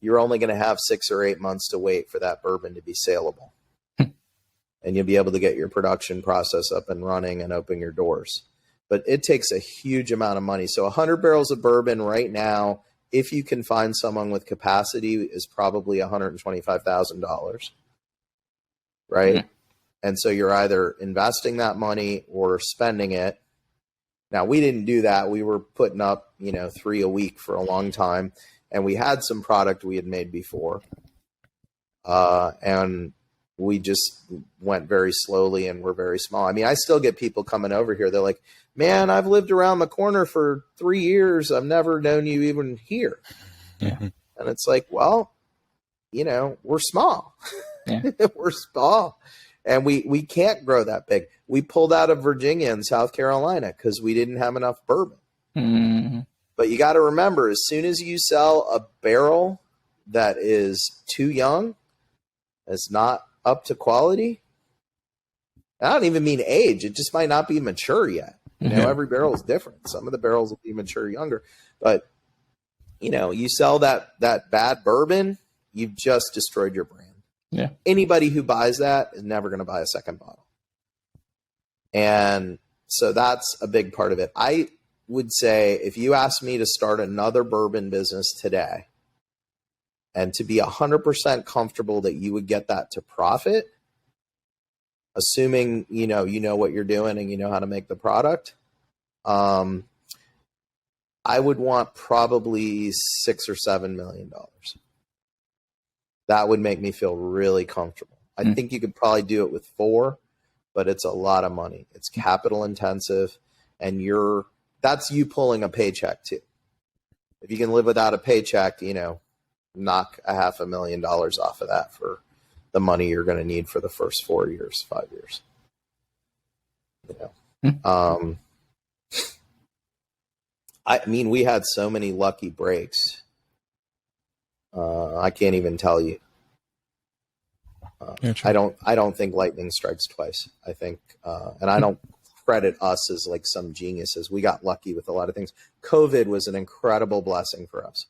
you're only going to have 6 or 8 months to wait for that bourbon to be saleable. And you'll be able to get your production process up and running and open your doors. But it takes a huge amount of money. So 100 barrels of bourbon right now, if you can find someone with capacity, is probably $125,000, right? And so you're either investing that money or spending it. Now, we didn't do that. We were putting up, 3 a week for a long time. And we had some product we had made before. And we just went very slowly and we're very small. I mean, I still get people coming over here. They're like, man, I've lived around the corner for 3 years. I've never known you even here. Yeah. And it's like, well, we're small. Yeah. We're small. And we can't grow that big. We pulled out of Virginia and South Carolina because we didn't have enough bourbon. Mm-hmm. But you got to remember, as soon as you sell a barrel that is too young, it's not up to quality. I don't even mean age. It just might not be mature yet. Every barrel is different. Some of the barrels will be mature younger. But, you sell that bad bourbon, you've just destroyed your brand. Yeah. Anybody who buys that is never going to buy a second bottle. And so that's a big part of it. I would say if you asked me to start another bourbon business today and to be 100% comfortable that you would get that to profit, assuming, you know what you're doing and you know how to make the product, I would want probably $6 or $7 million. That would make me feel really comfortable. I think you could probably do it with 4, but it's a lot of money. It's capital intensive, and that's you pulling a paycheck too. If you can live without a paycheck, knock $500,000 off of that for the money you're going to need for the first 4 years, 5 years. I mean, we had so many lucky breaks. I can't even tell you. I don't think lightning strikes twice. I think, and I don't credit us as like some geniuses. We got lucky with a lot of things. COVID was an incredible blessing for us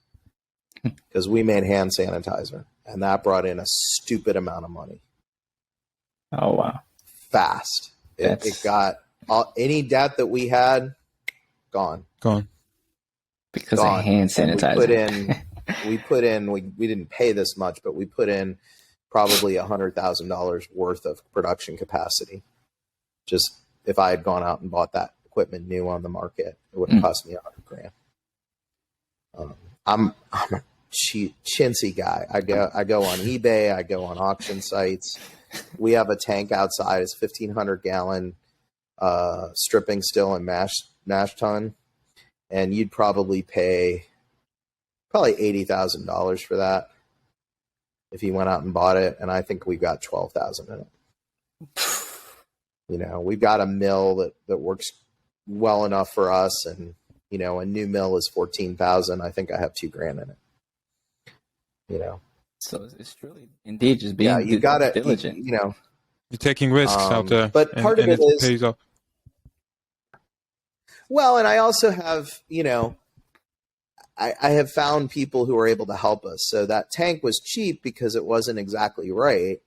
because we made hand sanitizer, and that brought in a stupid amount of money. Oh, wow. Fast. It got any debt that we had gone. Because of hand sanitizer. We didn't pay this much, but we put in probably $100,000 worth of production capacity. Just if I had gone out and bought that equipment new on the market, it would have cost me $100,000. I'm a chintzy guy. I go on eBay. I go on auction sites. We have a tank outside. It's 1,500 gallon stripping still and mash tun, and you'd probably pay $80,000 for that if you went out and bought it. And I think we got 12,000 in it. We've got a mill that works well enough for us, and a new mill is 14,000. I think I have $2,000 in it. So it's truly indeed just being you got it. diligent. You're taking risks out there, but part of it is pays off. Well, and I also have, I have found people who are able to help us. So that tank was cheap because it wasn't exactly right.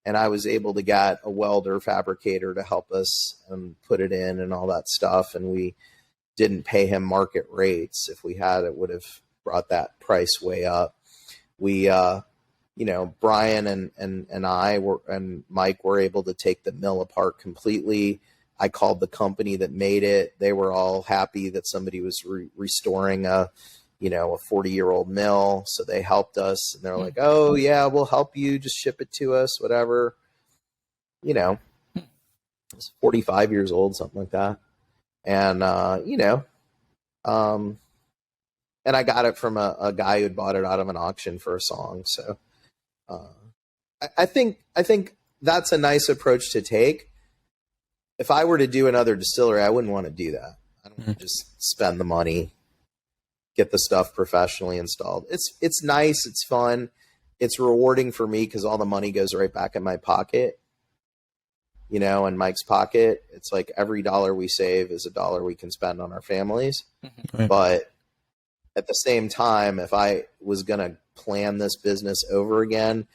And I was able to get a welder fabricator to help us and put it in and all that stuff. And we didn't pay him market rates. If we had, it would have brought that price way up. We, Brian and I and Mike were able to take the mill apart completely. I called the company that made it. They were all happy that somebody was restoring a 40-year-old mill. So they helped us, and they're like, "Oh yeah, we'll help you. Just ship it to us, whatever." It's 45 years old, something like that. And and I got it from a guy who'd bought it out of an auction for a song. So I think that's a nice approach to take. If I were to do another distillery, I wouldn't want to do that. I don't want to just spend the money, get the stuff professionally installed. It's nice. It's fun. It's rewarding for me because all the money goes right back in my pocket, in Mike's pocket. It's like every dollar we save is a dollar we can spend on our families. Right. But at the same time, if I was going to plan this business over again,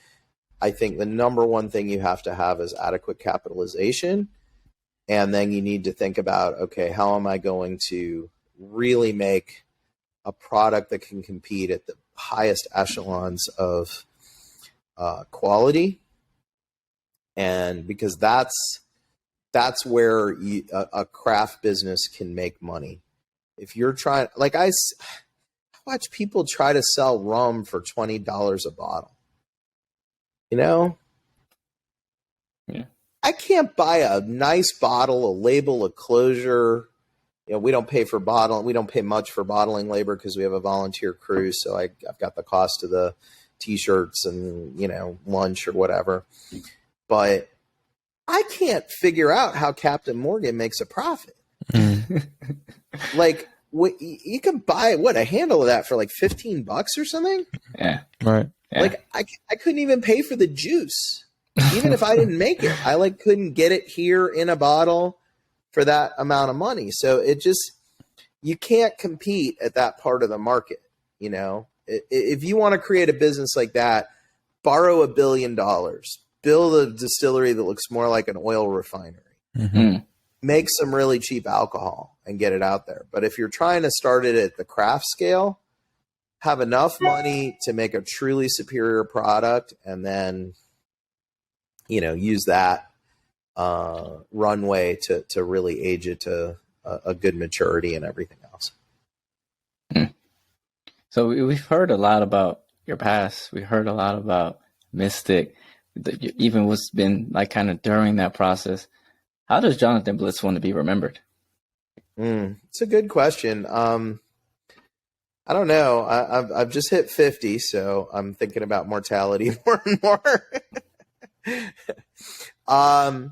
I think the number one thing you have to have is adequate capitalization. And then you need to think about, okay, how am I going to really make a product that can compete at the highest echelons of quality? And because that's where a craft business can make money. If you're trying, like I watch people try to sell rum for $20 a bottle. Yeah. I can't buy a nice bottle, a label, a closure. We don't pay for bottling. We don't pay much for bottling labor because we have a volunteer crew. So I've got the cost of the T-shirts and, lunch or whatever. But I can't figure out how Captain Morgan makes a profit. Like, you can buy a handle of that for like $15 or something. Yeah. Right. Yeah. Like I couldn't even pay for the juice. Even if I didn't make it, I couldn't get it here in a bottle for that amount of money. So you can't compete at that part of the market. If you want to create a business like that, borrow $1 billion, build a distillery that looks more like an oil refinery, make some really cheap alcohol and get it out there. But if you're trying to start it at the craft scale, have enough money to make a truly superior product, and then use that runway to really age it to a good maturity and everything else. So we've heard a lot about your past. We heard a lot about Mystic, even what's been like kind of during that process. How does Jonathan Blitz want to be remembered? It's a good question. I don't know. I've just hit 50, so I'm thinking about mortality more and more. I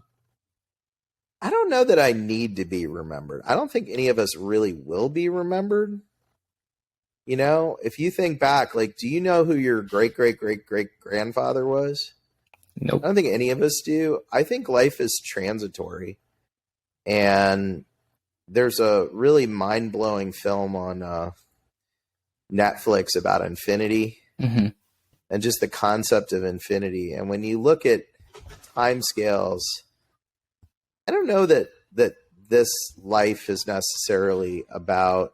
don't know that I need to be remembered. I don't think any of us really will be remembered. You know, if you think back, like, do you know who your great grandfather was? Nope. I don't think any of us do. I think life is transitory. And there's a really mind-blowing film on Netflix about infinity Mm-hmm. and just the concept of infinity. And when you look at timescales, I don't know that this life is necessarily about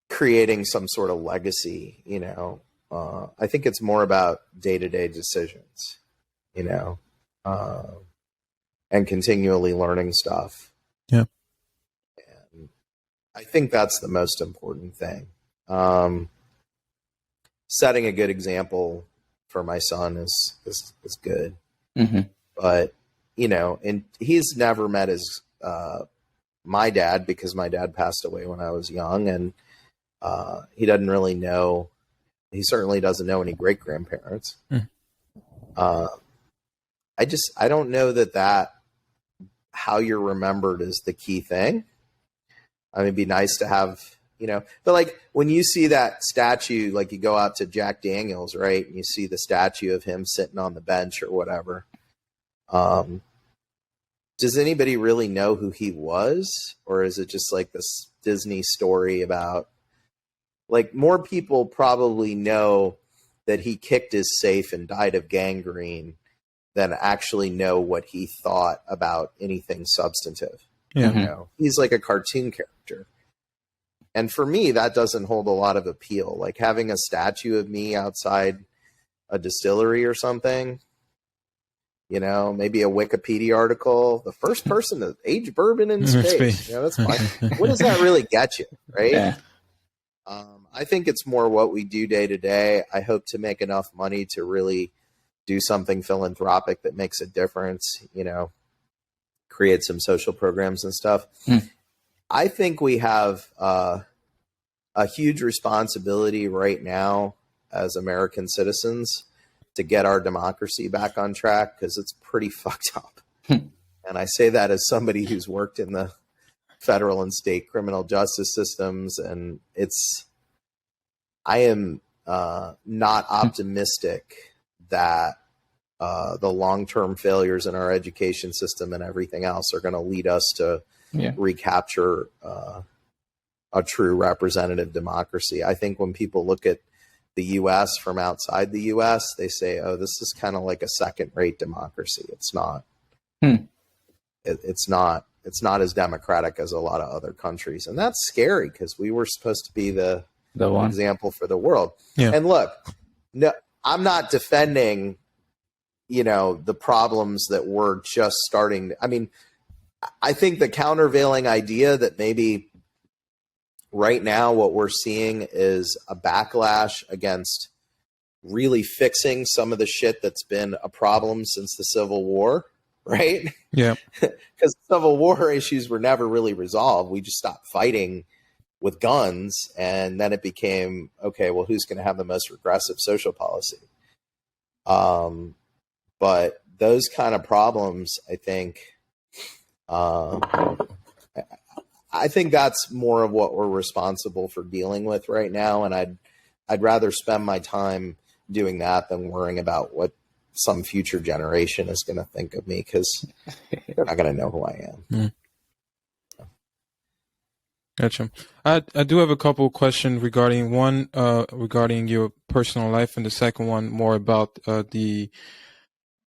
creating some sort of legacy, you know. I think it's more about day-to-day decisions, you know, and continually learning stuff. Yeah. And I think that's the most important thing. Setting a good example for my son is good. Mm-hmm. But, you know, and he's never met his my dad, because my dad passed away when I was young, and he doesn't really know. He certainly doesn't know any great grandparents. I don't know that how you're remembered is the key thing. I mean, it'd be nice to have, you know, but like when you see that statue, like you go out to Jack Daniels, right? And you see the statue of him sitting on the bench or whatever. Does anybody really know who he was? Or is it just like this Disney story about, like, more people probably know that he kicked his safe and died of gangrene than actually know what he thought about anything substantive. Yeah. You know, he's like a cartoon character. And for me, that doesn't hold a lot of appeal. Like having a statue of me outside a distillery or something, you know, maybe a Wikipedia article, the first person to age bourbon in space. You know, that's fine. What does that really get you, right? Yeah. I think it's more what we do day to day. I hope to make enough money to really do something philanthropic that makes a difference, you know, create some social programs and stuff. I think we have a huge responsibility right now as American citizens to get our democracy back on track, because it's pretty fucked up. And I say that as somebody who's worked in the federal and state criminal justice systems, and I am not optimistic that the long-term failures in our education system and everything else are going to lead us to recapture a true representative democracy. I think when people look at the U.S. from outside the U.S., they say, "Oh, this is kind of like a second-rate democracy." It's not. It's not. It's not as democratic as a lot of other countries, and that's scary because we were supposed to be the example for the world. Yeah. And look, no, I'm not defending, you know, the problems that we're just starting. I mean, I think the countervailing idea that maybe right now what we're seeing is a backlash against really fixing some of the shit that's been a problem since the Civil War, right? Yeah. Because Civil War issues were never really resolved. We just stopped fighting with guns, and then it became, okay, well, who's going to have the most regressive social policy? But those kind of problems, I think that's more of what we're responsible for dealing with right now. And I'd rather spend my time doing that than worrying about what some future generation is going to think of me, because they're not going to know who I am. Gotcha. I do have a couple of questions regarding regarding your personal life, and the second one more about the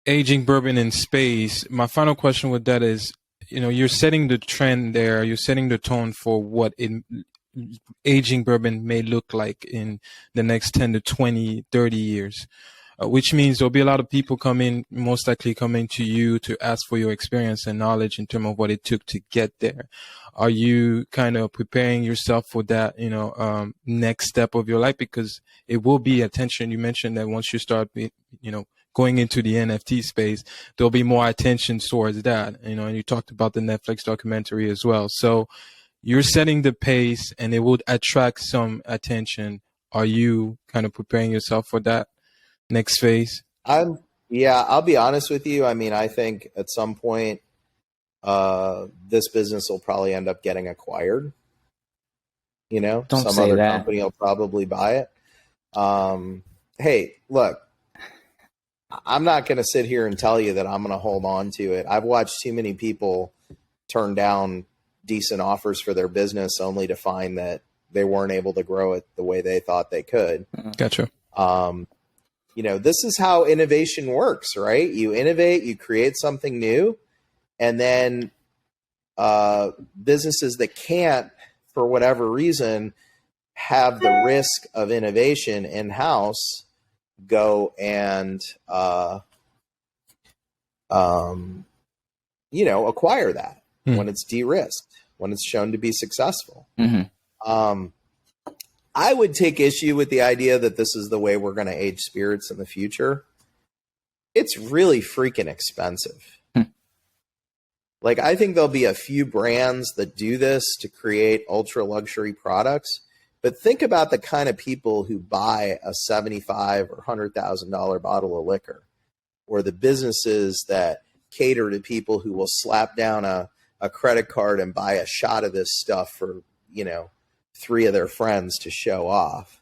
aging bourbon in space. My final question with that is, you know, you're setting the trend there. You're setting the tone for what aging bourbon may look like in the next 10 to 20, 30 years. which means there'll be a lot of people most likely coming to you to ask for your experience and knowledge in terms of what it took to get there. Are you kind of preparing yourself for that, next step of your life? Because it will be attention. You mentioned that once you start, going into the NFT space, there'll be more attention towards that, and you talked about the Netflix documentary as well. So you're setting the pace and it would attract some attention. Are you kind of preparing yourself for that next phase? I'll be honest with you. I mean, I think at some point, this business will probably end up getting acquired. Some other company will probably buy it. Hey, look, I'm not going to sit here and tell you that I'm going to hold on to it. I've watched too many people turn down decent offers for their business only to find that they weren't able to grow it the way they thought they could. Gotcha. This is how innovation works, right? You innovate, you create something new, and then businesses that can't, for whatever reason, have the risk of innovation in-house go and acquire that when it's de-risked, when it's shown to be successful. I would take issue with the idea that this is the way we're going to age spirits in the future. It's really freaking expensive. Like, I think there'll be a few brands that do this to create ultra luxury products. But think about the kind of people who buy a $75,000 or $100,000 bottle of liquor, or the businesses that cater to people who will slap down a credit card and buy a shot of this stuff for, 3 of their friends to show off.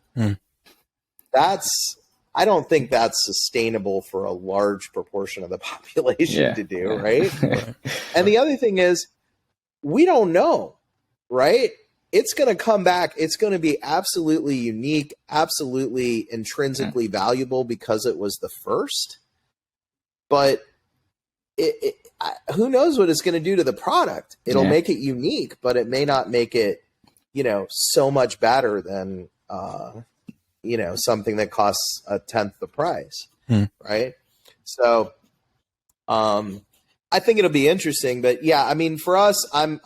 I don't think that's sustainable for a large proportion of the population to do, right? And the other thing is, we don't know, right? It's going to come back. It's going to be absolutely unique, absolutely intrinsically valuable because it was the first. But who knows what it's going to do to the product? It'll make it unique, but it may not make it, so much better than, something that costs 1/10 the price. Right. So, I think it'll be interesting, but yeah, I mean, for us, I'm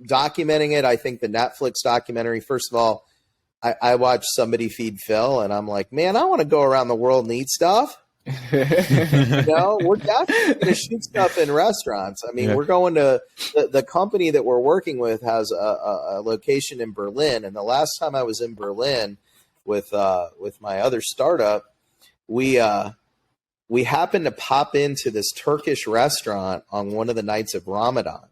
documenting it. I think the Netflix documentary, first of all, I watched somebody feed Phil and I'm like, man, I want to go around the world and eat stuff. We're definitely going to shoot stuff in restaurants. I mean, we're going to the company that we're working with has a location in Berlin. And the last time I was in Berlin with my other startup, we happened to pop into this Turkish restaurant on one of the nights of Ramadan.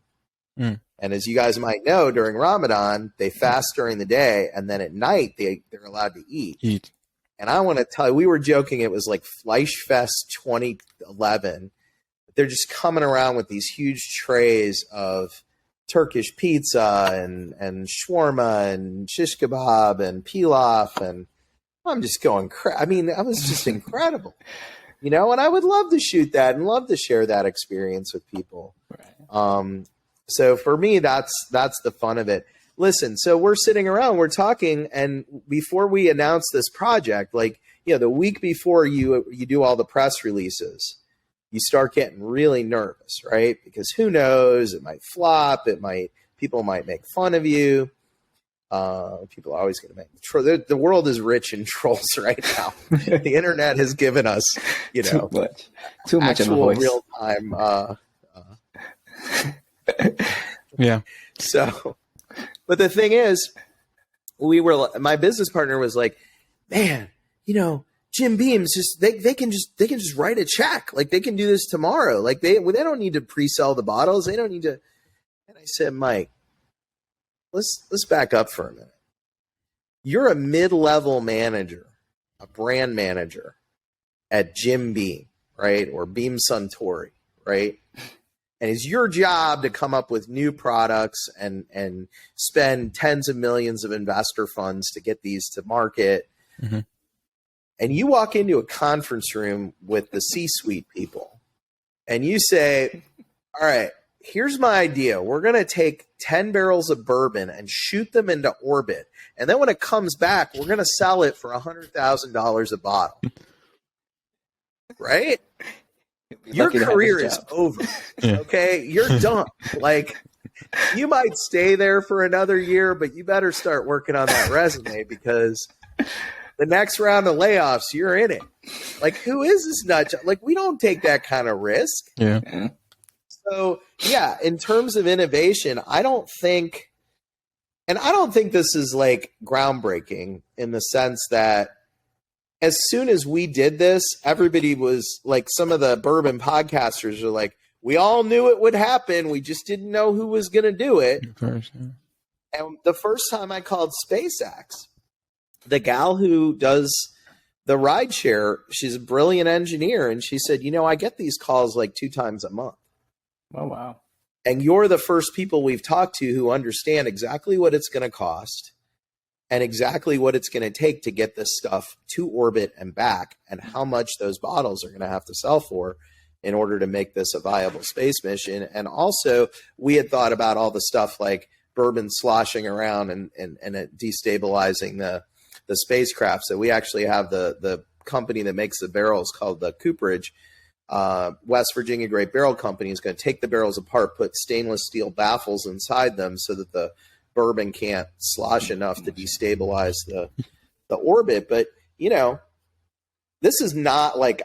And as you guys might know, during Ramadan, they fast during the day, and then at night they're allowed to eat. And I want to tell you, we were joking, it was like Fleischfest 2011. They're just coming around with these huge trays of Turkish pizza and shawarma and shish kebab and pilaf, and I'm just going I mean, that was just incredible. And I would love to shoot that and love to share that experience with people. Right. So for me, that's the fun of it. Listen, so we're sitting around, we're talking, and before we announce this project, the week before you do all the press releases, you start getting really nervous, right? Because who knows, it might flop, people might make fun of you. People are always going to make the world is rich in trolls right now. The internet has given us, too much of a voice. Real time. So, but the thing is, my business partner was like, man, Jim Beam's they can just write a check. Like, they can do this tomorrow. Like, they don't need to pre-sell the bottles. They don't need to. And I said, Mike, let's back up for a minute. You're a mid-level manager, a brand manager at Jim Beam, right? Or Beam Suntory, right? And it's your job to come up with new products and spend tens of millions of investor funds to get these to market. And you walk into a conference room with the C-suite people and you say, all right, here's my idea. We're going to take 10 barrels of bourbon and shoot them into orbit. And then when it comes back, we're going to sell it for $100,000 a bottle. right? Be Your lucky to have career his is job. over. Okay, you're done. Like, you might stay there for another year, but you better start working on that resume because the next round of layoffs, you're in it. Like, who is this nut job? Like, we don't take that kind of risk. Yeah. So, yeah, in terms of innovation, I don't think this is like groundbreaking in the sense that as soon as we did this, everybody was like, some of the bourbon podcasters are like, we all knew it would happen. We just didn't know who was going to do it. Of course, yeah. And the first time I called SpaceX, the gal who does the rideshare, she's a brilliant engineer. And she said, I get these calls like 2 times a month. Oh, wow. And you're the first people we've talked to who understand exactly what it's going to cost and exactly what it's going to take to get this stuff to orbit and back, and how much those bottles are going to have to sell for in order to make this a viable space mission. And also, we had thought about all the stuff like bourbon sloshing around and it destabilizing the spacecraft. So we actually have the company that makes the barrels called the Cooperage, West Virginia Great Barrel Company, is going to take the barrels apart, put stainless steel baffles inside them so that the bourbon can't slosh enough to destabilize the orbit. But, this is not like,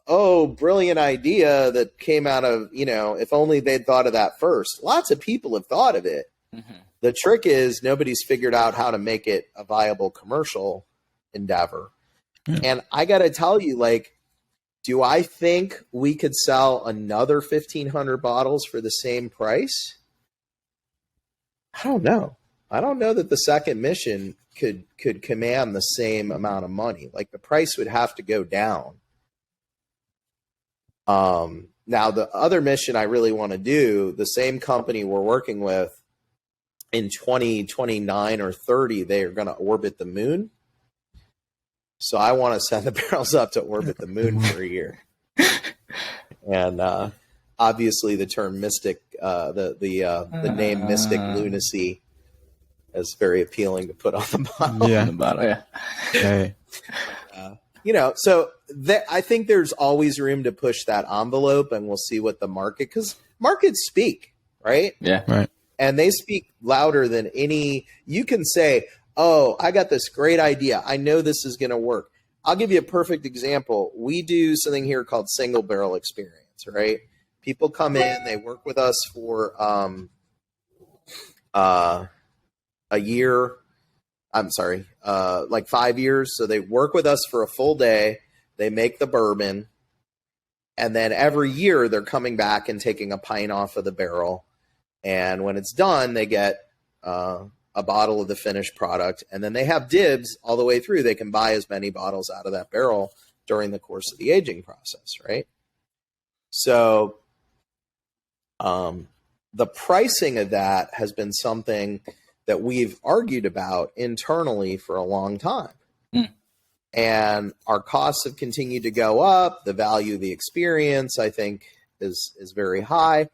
oh, brilliant idea that came out of, if only they'd thought of that first. Lots of people have thought of it. Mm-hmm. The trick is nobody's figured out how to make it a viable commercial endeavor. Yeah. And I got to tell you, like, do I think we could sell another 1,500 bottles for the same price? I don't know. I don't know that the second mission could command the same amount of money. Like, the price would have to go down. Now, the other mission I really want to do, the same company we're working with, in 2029 or 30, they are going to orbit the moon. So I want to send the barrels up to orbit the moon for a year. And obviously the term mystic, the name Mystic Lunacy is very appealing to put on the bottle. Yeah. The bottle, yeah. Hey. So I think there's always room to push that envelope, and we'll see what the market, because markets speak, right? Yeah. Right. And they speak louder than any. You can say, oh, I got this great idea. I know this is going to work. I'll give you a perfect example. We do something here called single barrel experience, right? People come in, they work with us for a year. I'm sorry, like 5 years. So they work with us for a full day. They make the bourbon. And then every year they're coming back and taking a pint off of the barrel. And when it's done, they get a bottle of the finished product. And then they have dibs all the way through. They can buy as many bottles out of that barrel during the course of the aging process, right? So the pricing of that has been something that we've argued about internally for a long time. And our costs have continued to go up. The value of the experience, I think, is very high.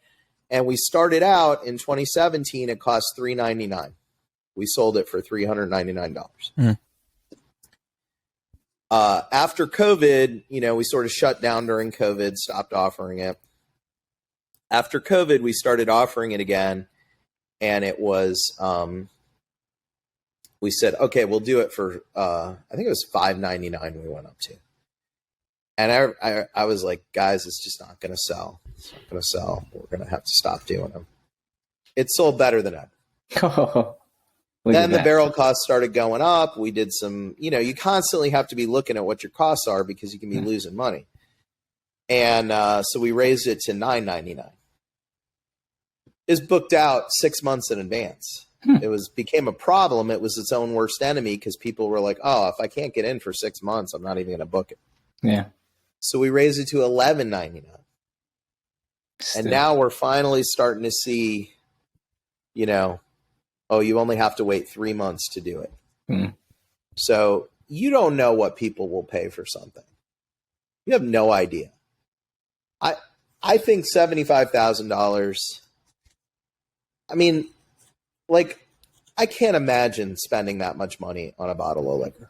And we started out in 2017, it cost $3.99. We sold it for $399. After COVID, we sort of shut down during COVID, stopped offering it. After COVID, we started offering it again. And it was, we said, okay, we'll do it for, I think it was $5.99 we went up to. And I was like, guys, it's just not going to sell. It's not going to sell. We're going to have to stop doing them. It sold better than ever. Then the barrel costs started going up. We did some, you constantly have to be looking at what your costs are because you can be losing money. And so we raised it to $9.99. It's booked out 6 months in advance. It became a problem. It was its own worst enemy because people were like, oh, if I can't get in for 6 months, I'm not even going to book it. Yeah. So we raised it to $11.99. And now we're finally starting to see, oh, you only have to wait 3 months to do it. So you don't know what people will pay for something. You have no idea. I think $75,000. I mean, like, I can't imagine spending that much money on a bottle of liquor.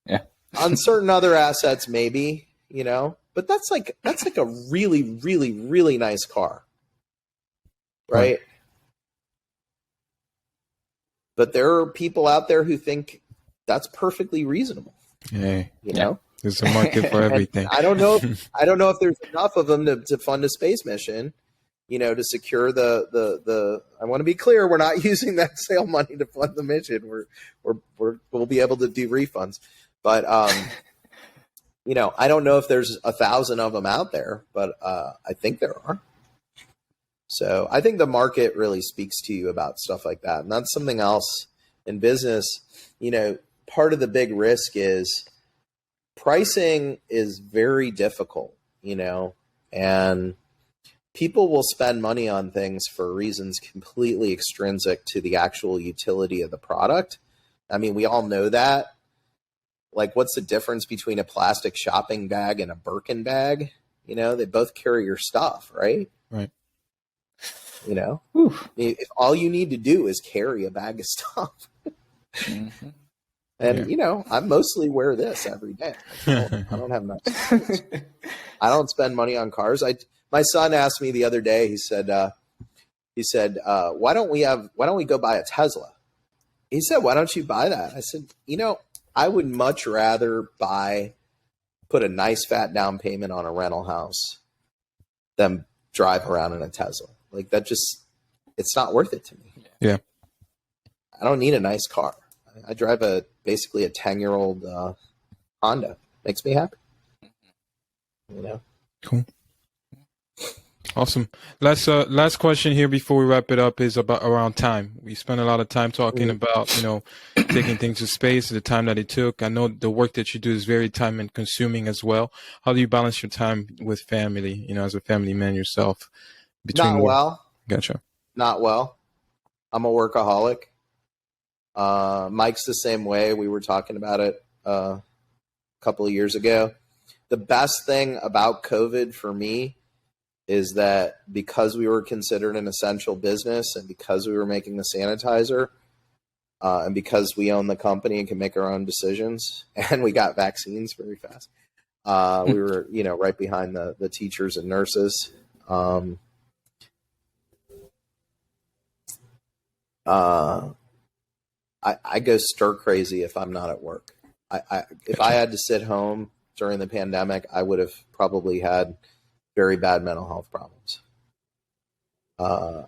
Yeah. On certain other assets, maybe, but that's like a really, really, really nice car. Right. But there are people out there who think that's perfectly reasonable. Hey, There's a market for everything. I don't know if there's enough of them to fund a space mission, to secure the I want to be clear, we're not using that sale money to fund the mission. We'll be able to do refunds. But I don't know if there's 1,000 of them out there, but I think there are. So I think the market really speaks to you about stuff like that. And that's something else in business. Part of the big risk is pricing is very difficult, and people will spend money on things for reasons completely extrinsic to the actual utility of the product. I mean, we all know that. Like, what's the difference between a plastic shopping bag and a Birkin bag? They both carry your stuff, right? Right. If all you need to do is carry a bag of stuff. Mm-hmm. And, I mostly wear this every day. I don't have much. I don't spend money on cars. My son asked me the other day, he said, why don't we go buy a Tesla? He said, why don't you buy that? I said, I would much rather put a nice fat down payment on a rental house than drive around in a Tesla. Like, it's not worth it to me. Yeah. I don't need a nice car. I drive basically a 10-year-old Honda. Makes me happy. Cool. Awesome. Last question here before we wrap it up is around time. We spent a lot of time talking about, taking things to space, the time that it took. I know the work that you do is very time and consuming as well. How do you balance your time with family, as a family man yourself? Not well. Gotcha. Not well. I'm a workaholic. Mike's the same way. We were talking about it a couple of years ago. The best thing about COVID for me is that because we were considered an essential business and because we were making the sanitizer and because we own the company and can make our own decisions and we got vaccines very fast, we were, right behind the teachers and nurses. I go stir crazy if I'm not at work. If I had to sit home during the pandemic, I would have probably had very bad mental health problems. I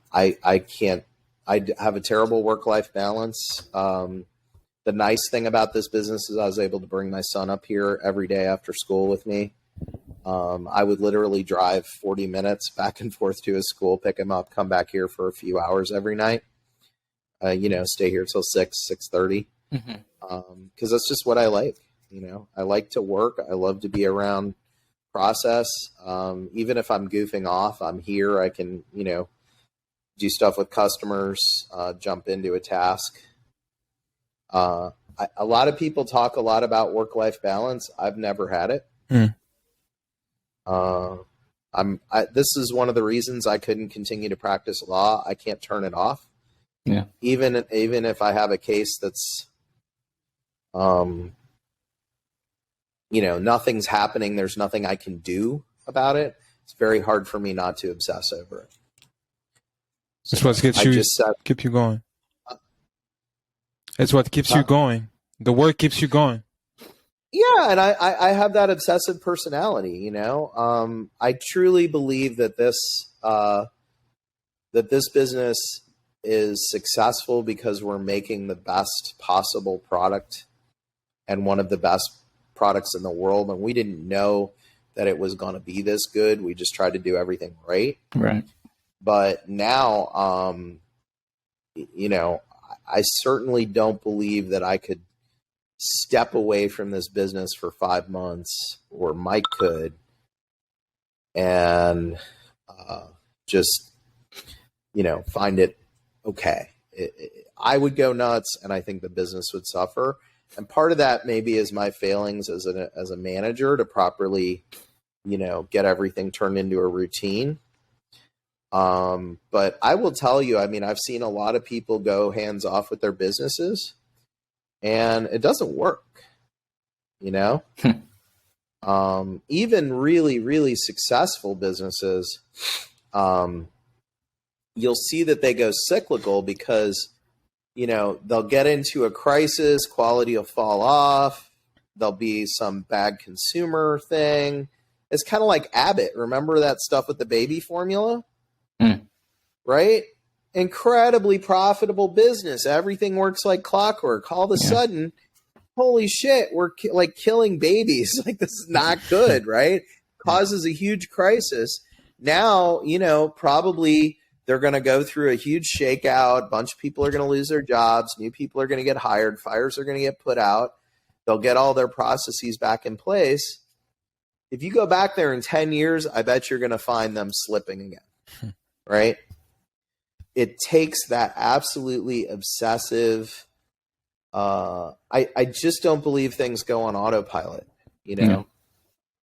have a terrible work-life balance. The nice thing about this business is I was able to bring my son up here every day after school with me. I would literally drive 40 minutes back and forth to his school, pick him up, come back here for a few hours every night. Stay here till 6:30. Because that's just what I like. I like to work. I love to be around process. Even if I'm goofing off, I'm here. I can, do stuff with customers, jump into a task. A lot of people talk a lot about work-life balance. I've never had it. This is one of the reasons I couldn't continue to practice law. I can't turn it off. Yeah. Even if I have a case that's, nothing's happening. There's nothing I can do about it. It's very hard for me not to obsess over it. That's what keeps you going. It's what keeps you going. The work keeps you going. Yeah, and I have that obsessive personality. I truly believe that this business is successful because we're making the best possible product and one of the best products in the world. And we didn't know that it was going to be this good. We just tried to do everything right. Right. But now, I certainly don't believe that I could step away from this business for 5 months, or Mike could, and just, find it okay. I would go nuts, and I think the business would suffer. And part of that maybe is my failings as a manager to properly, get everything turned into a routine. But I will tell you, I've seen a lot of people go hands off with their businesses, and it doesn't work, even really, really successful businesses, you'll see that they go cyclical because, they'll get into a crisis, quality will fall off. There'll be some bad consumer thing. It's kind of like Abbott. Remember that stuff with the baby formula? Right? Incredibly profitable business. Everything works like clockwork. All of a sudden, holy shit, we're killing babies. Like, this is not good, right? Causes a huge crisis. Now, probably they're going to go through a huge shakeout. A bunch of people are going to lose their jobs. New people are going to get hired. Fires are going to get put out. They'll get all their processes back in place. If you go back there in 10 years, I bet you're going to find them slipping again, right? It takes that absolutely obsessive. I just don't believe things go on autopilot,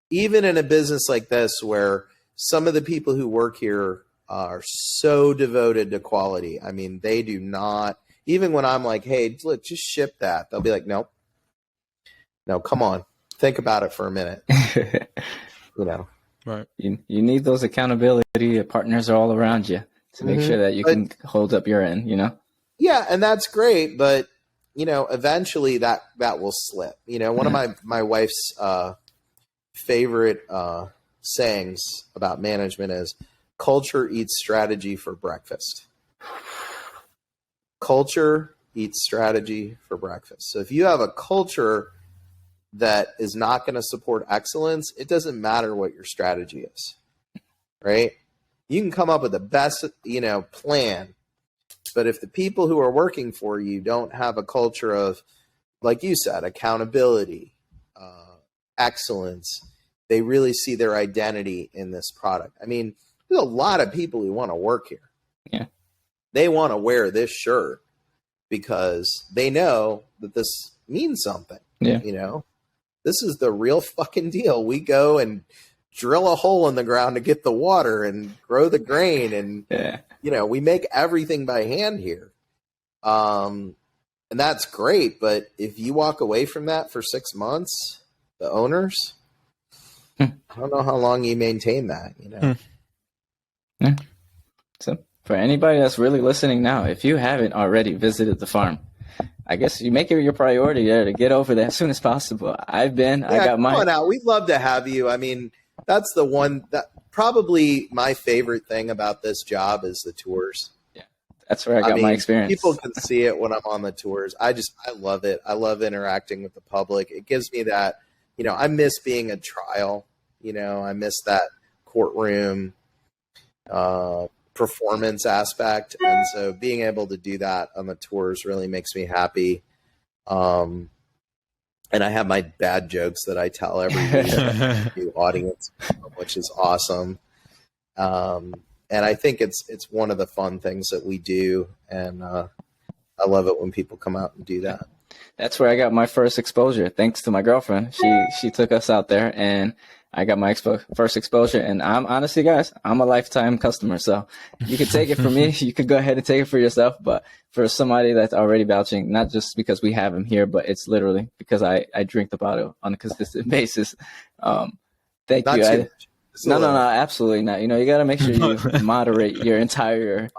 Even in a business like this where some of the people who work here are so devoted to quality. I mean, they do not, even when I'm like, hey, look, just ship that. They'll be like, nope. No, come on. Think about it for a minute. Right. You need those accountability partners are all around you to make sure that you can hold up your end, Yeah, and that's great, but eventually that will slip. One of my wife's favorite sayings about management is culture eats strategy for breakfast. Culture eats strategy for breakfast. So if you have a culture that is not going to support excellence, it doesn't matter what your strategy is, right? You can come up with the best, plan, but if the people who are working for you don't have a culture of, like you said, accountability, excellence, they really see their identity in this product. I mean, there's a lot of people who want to work here. Yeah. They want to wear this shirt because they know that this means something. Yeah. This is the real fucking deal. We go and drill a hole in the ground to get the water and grow the grain. And, we make everything by hand here. And that's great. But if you walk away from that for 6 months, the owners, I don't know how long you maintain that, Yeah. So for anybody that's really listening now, if you haven't already visited the farm, I guess you make it your priority there to get over there as soon as possible. I've been. I got mine. Come on out. We'd love to have you. I mean, that's the one that probably my favorite thing about this job is the tours. Yeah, that's where I got my experience. People can see it when I'm on the tours. I love it. I love interacting with the public. It gives me that, I miss being a trial. I miss that courtroom performance aspect. And so being able to do that on the tours really makes me happy. And I have my bad jokes that I tell every week to the audience, which is awesome. And I think it's one of the fun things that we do. And I love it when people come out and do that. That's where I got my first exposure. Thanks to my girlfriend. She took us out there and I got my first exposure, and I'm honestly, guys, I'm a lifetime customer. So you can take it from me. You could go ahead and take it for yourself. But for somebody that's already vouching, not just because we have him here, but it's literally because I drink the bottle on a consistent basis. Thank you. No, absolutely not. You got to make sure you moderate your entire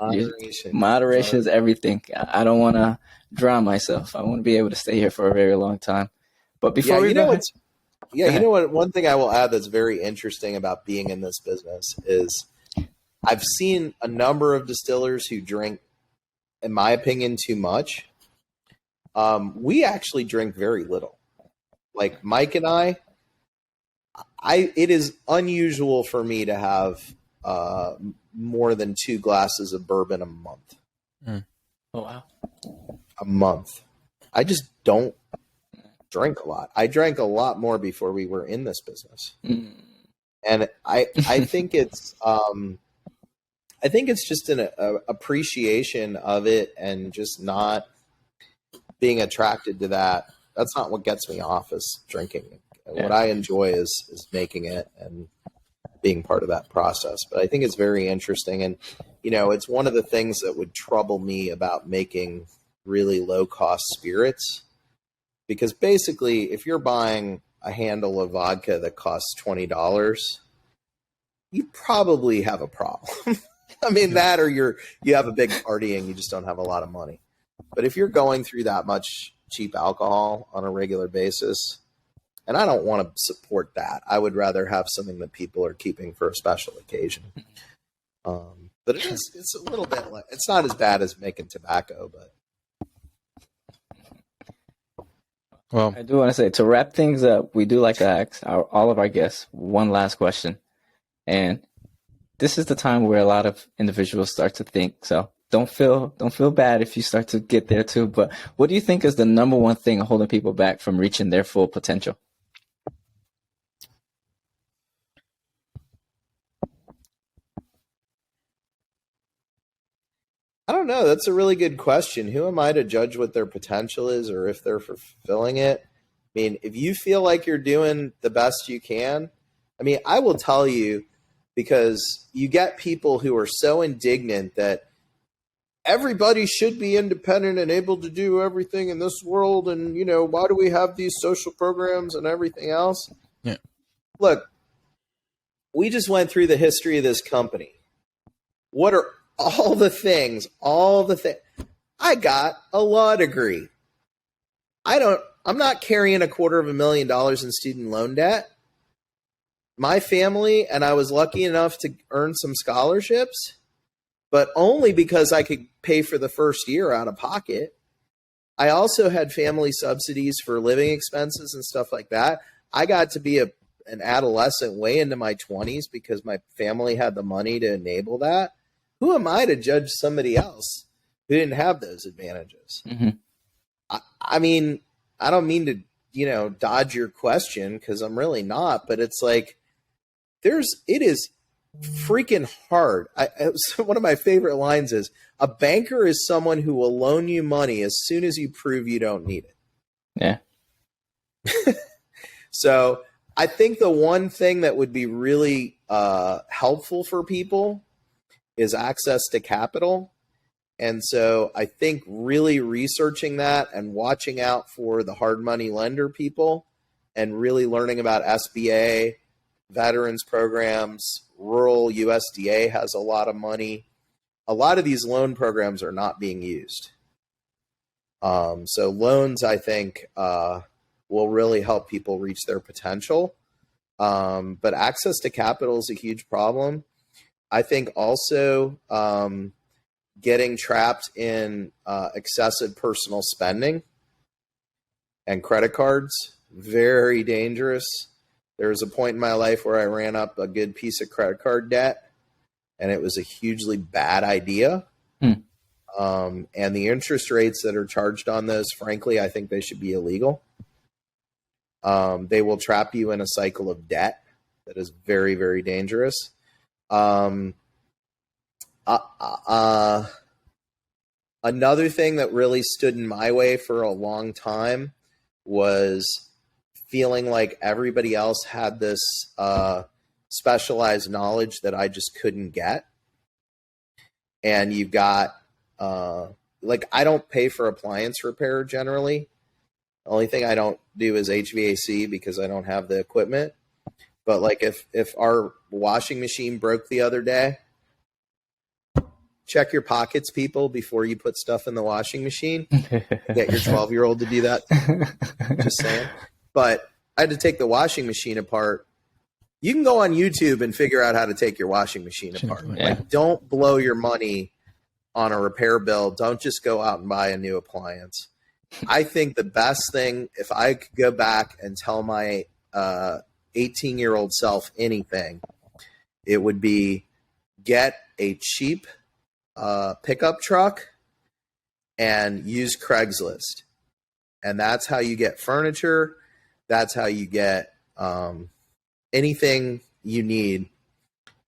moderation is everything. I don't want to drown myself. I want to be able to stay here for a very long time. But before you know what? One thing I will add that's very interesting about being in this business is I've seen a number of distillers who drink, in my opinion, too much. We actually drink very little. Like Mike and I, it is unusual for me to have more than 2 glasses of bourbon a month. Oh, wow. A month. I just don't drink a lot. I drank a lot more before we were in this business. And I think it's just an appreciation of it and just not being attracted to that. That's not what gets me off is drinking. What I enjoy is making it and being part of that process. But I think it's very interesting. And, it's one of the things that would trouble me about making really low cost spirits, because basically if you're buying a handle of vodka that costs $20, you probably have a problem. I mean, that or you have a big party and you just don't have a lot of money. But if you're going through that much cheap alcohol on a regular basis, and I don't want to support that. I would rather have something that people are keeping for a special occasion. But it's a little bit like, it's not as bad as making tobacco, but. Well, I do want to say, to wrap things up, we do like to ask all of our guests one last question. And this is the time where a lot of individuals start to think. So don't feel bad if you start to get there too. But what do you think is the number one thing holding people back from reaching their full potential? I don't know. That's a really good question. Who am I to judge what their potential is or if they're fulfilling it? I mean, if you feel like you're doing the best you can, I mean, I will tell you, because you get people who are so indignant that everybody should be independent and able to do everything in this world. And, you know, why do we have these social programs and everything else? Yeah. Look, we just went through the history of this company. What are all the things? I got a law degree. I'm not carrying $250,000 in student loan debt. My family, and I was lucky enough to earn some scholarships, but only because I could pay for the first year out of pocket. I also had family subsidies for living expenses and stuff like that. I got to be an adolescent way into my 20s because my family had the money to enable that. Who am I to judge somebody else who didn't have those advantages? Mm-hmm. I mean, I don't mean to, dodge your question, because I'm really not, but it's like, it is freaking hard. One of my favorite lines is, a banker is someone who will loan you money as soon as you prove you don't need it. Yeah. So I think the one thing that would be really helpful for people is access to capital. And so I think really researching that and watching out for the hard money lender people and really learning about SBA, veterans programs, rural USDA has a lot of money. A lot of these loan programs are not being used. So loans, I think, will really help people reach their potential. But access to capital is a huge problem. I think also getting trapped in excessive personal spending and credit cards, very dangerous. There was a point in my life where I ran up a good piece of credit card debt, and it was a hugely bad idea. And the interest rates that are charged on those, frankly, I think they should be illegal. They will trap you in a cycle of debt that is very, very dangerous. Another thing that really stood in my way for a long time was feeling like everybody else had this specialized knowledge that I just couldn't get. And you've got, I don't pay for appliance repair generally. The only thing I don't do is HVAC because I don't have the equipment. But like if our washing machine broke the other day, check your pockets, people, before you put stuff in the washing machine. Get your 12-year-old to do that. Just saying. But I had to take the washing machine apart. You can go on YouTube and figure out how to take your washing machine apart. Yeah. Like, don't blow your money on a repair bill. Don't just go out and buy a new appliance. I think the best thing, if I could go back and tell my 18-year-old self anything, it would be get a cheap pickup truck and use Craigslist. And that's how you get furniture. That's how you get anything you need,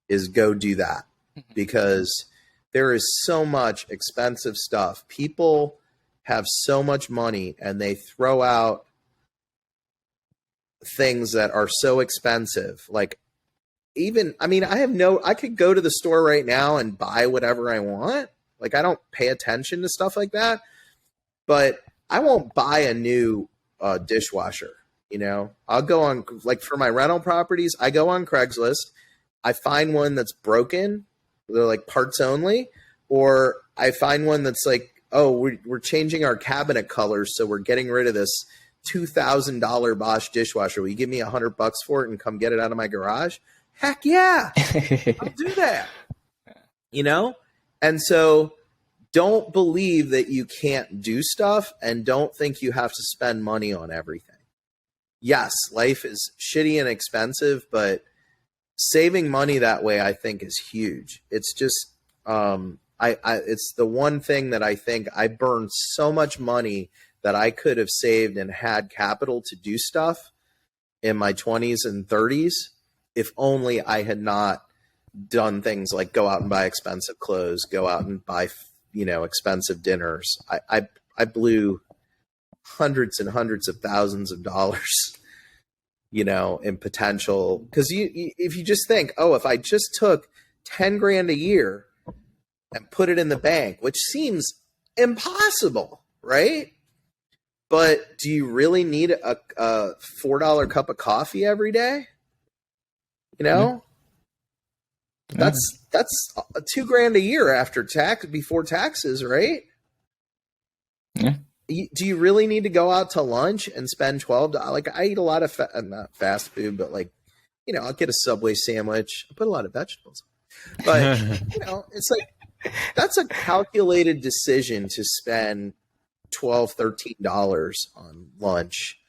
is go do that, because there is so much expensive stuff. People have so much money and they throw out things that are so expensive. Like, I could go to the store right now and buy whatever I want. Like, I don't pay attention to stuff like that, but I won't buy a new dishwasher. You know, I'll go on, like for my rental properties, I go on Craigslist. I find one that's broken. They're like parts only. Or I find one that's like, oh, we're changing our cabinet colors, so we're getting rid of this $2,000 Bosch dishwasher. Will you give me $100 for it and come get it out of my garage? Heck yeah, I'll do that. You know? And so don't believe that you can't do stuff, and don't think you have to spend money on everything. Yes, life is shitty and expensive, but saving money that way, I think, is huge. It's just, it's the one thing that I think I burned so much money that I could have saved and had capital to do stuff in my 20s and 30s if only I had not done things like go out and buy expensive clothes, go out and buy, you know, expensive dinners. I blew hundreds and hundreds of thousands of dollars, you know, in potential. Because if you just think, oh, if I just took 10 grand a year and put it in the bank, which seems impossible, right? But do you really need a $4 cup of coffee every day? You know, that's $2 grand a year after tax, before taxes, right? Yeah. Do you really need to go out to lunch and spend $12? Like, I eat a lot of not fast food, but like, you know, I'll get a Subway sandwich. I put a lot of vegetables, but you know, it's like that's a calculated decision to spend $12, $13 on lunch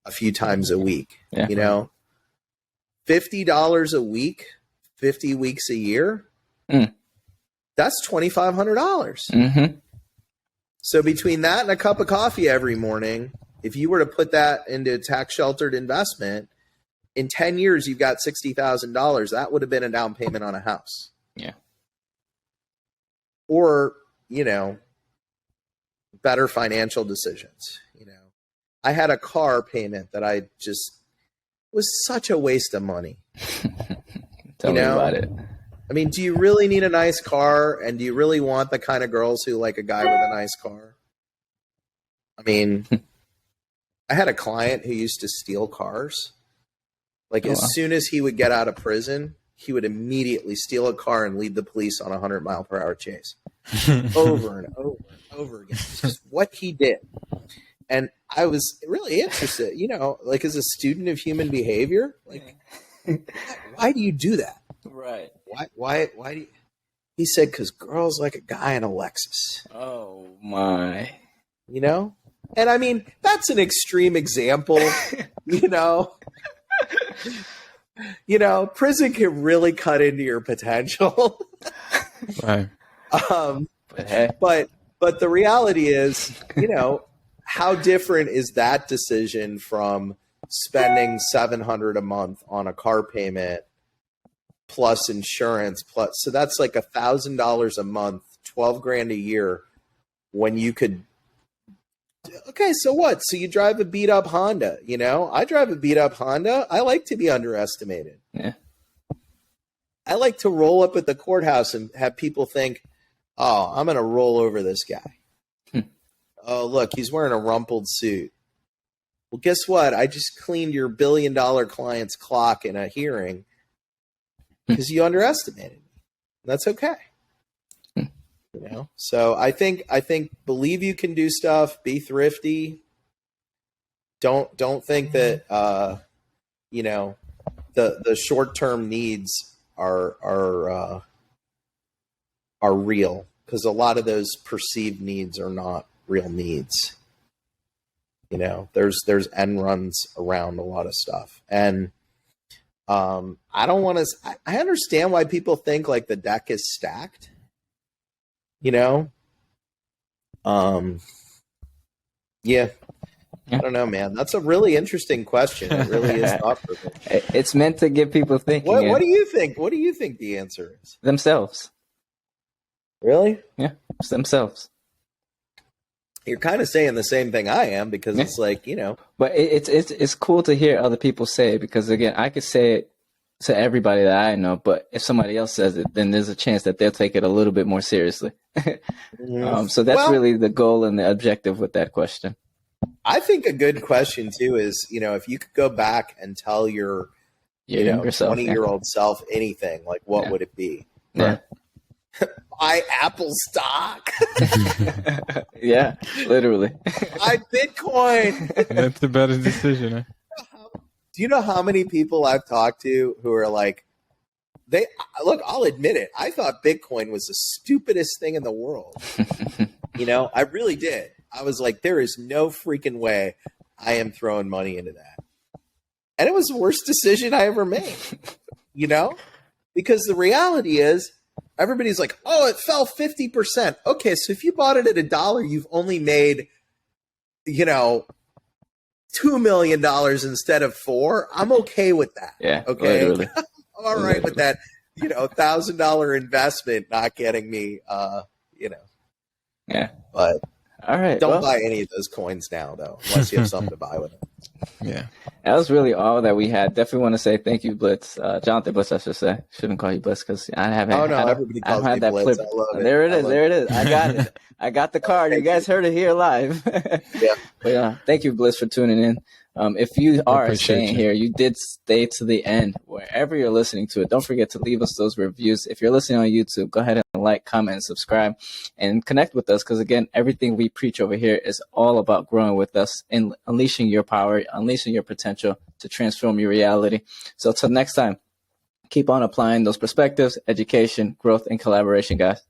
a few times a week. Yeah. You know, $50 a week, 50 weeks a year. That's $2,500. Mm-hmm. So between that and a cup of coffee every morning, if you were to put that into a tax sheltered investment, in 10 years, you've got $60,000. That would have been a down payment on a house. Yeah. Or, you know, better financial decisions. You know, I had a car payment that I just was such a waste of money. Tell me about it. I mean, do you really need a nice car? And do you really want the kind of girls who like a guy with a nice car? I mean, I had a client who used to steal cars. Like, as soon as he would get out of prison, he would immediately steal a car and lead the police on a 100-mile-per-hour chase. Over and over and over again. It's just what he did. And I was really interested, you know, like, as a student of human behavior, like, why do you do that? Right. Why do you? He said, because girls like a guy in a Lexus. Oh, my. You know? And I mean, that's an extreme example, you know? You know, prison can really cut into your potential. Right. But the reality is, you know, how different is that decision from spending $700 a month on a car payment plus insurance plus, so that's like $1,000 a month, 12 grand a year, when you could. Okay, so what? So you drive a beat up Honda, you know? I drive a beat up Honda. I like to be underestimated. Yeah. I like to roll up at the courthouse and have people think, oh, I'm going to roll over this guy. Oh, look, he's wearing a rumpled suit. Well, guess what? I just cleaned your $1 billion client's clock in a hearing because you underestimated me. That's okay. You know, so I think believe you can do stuff. Be thrifty. Don't think that you know, the short term needs are real, because a lot of those perceived needs are not real needs. You know, there's end runs around a lot of stuff, and I don't want to. I understand why people think like the deck is stacked. You know, yeah, I don't know, man. That's a really interesting question. It really is thought-provoking. It's meant to get people thinking. What do you think? What do you think the answer is? Themselves. Really? Yeah, it's themselves. You're kind of saying the same thing I am, because it's like, you know. But it's cool to hear other people say it, because again, I could say it to everybody that I know, but if somebody else says it, then there's a chance that they'll take it a little bit more seriously. So that's really the goal and the objective with that question. I think a good question too is, if you could go back and tell your younger self, 20-year-old self anything, like what would it be? Yeah. Buy Apple stock. Yeah, literally. Buy Bitcoin. That's the better decision. Huh? Do you know how many people I've talked to who are like, I'll admit it. I thought Bitcoin was the stupidest thing in the world. I really did. I was like, there is no freaking way I am throwing money into that. And it was the worst decision I ever made, because the reality is everybody's like, oh, it fell 50%. Okay. So if you bought it at $1, you've only made, $2 million instead of $4 million. I'm okay with that. Yeah. Okay. Literally. I'm all right with that, $1,000 investment not getting me, Yeah. But all right. Don't buy any of those coins now, though, unless you have something to buy with it. Yeah. That was really all that we had. Definitely want to say thank you, Blitz. Jonathan Blitz, I should say. Shouldn't call you Blitz because I haven't. Oh, no, everybody calls me Blitz. I love it. There it is. I got it. I got the card. You guys heard it here live. Yeah. But thank you, Blitz, for tuning in. If you are staying here, you did stay to the end. Wherever you're listening to it, don't forget to leave us those reviews. If you're listening on YouTube, go ahead and like, comment, and subscribe, and connect with us. Because again, everything we preach over here is all about growing with us and unleashing your power, unleashing your potential to transform your reality. So till next time, keep on applying those perspectives, education, growth, and collaboration, guys.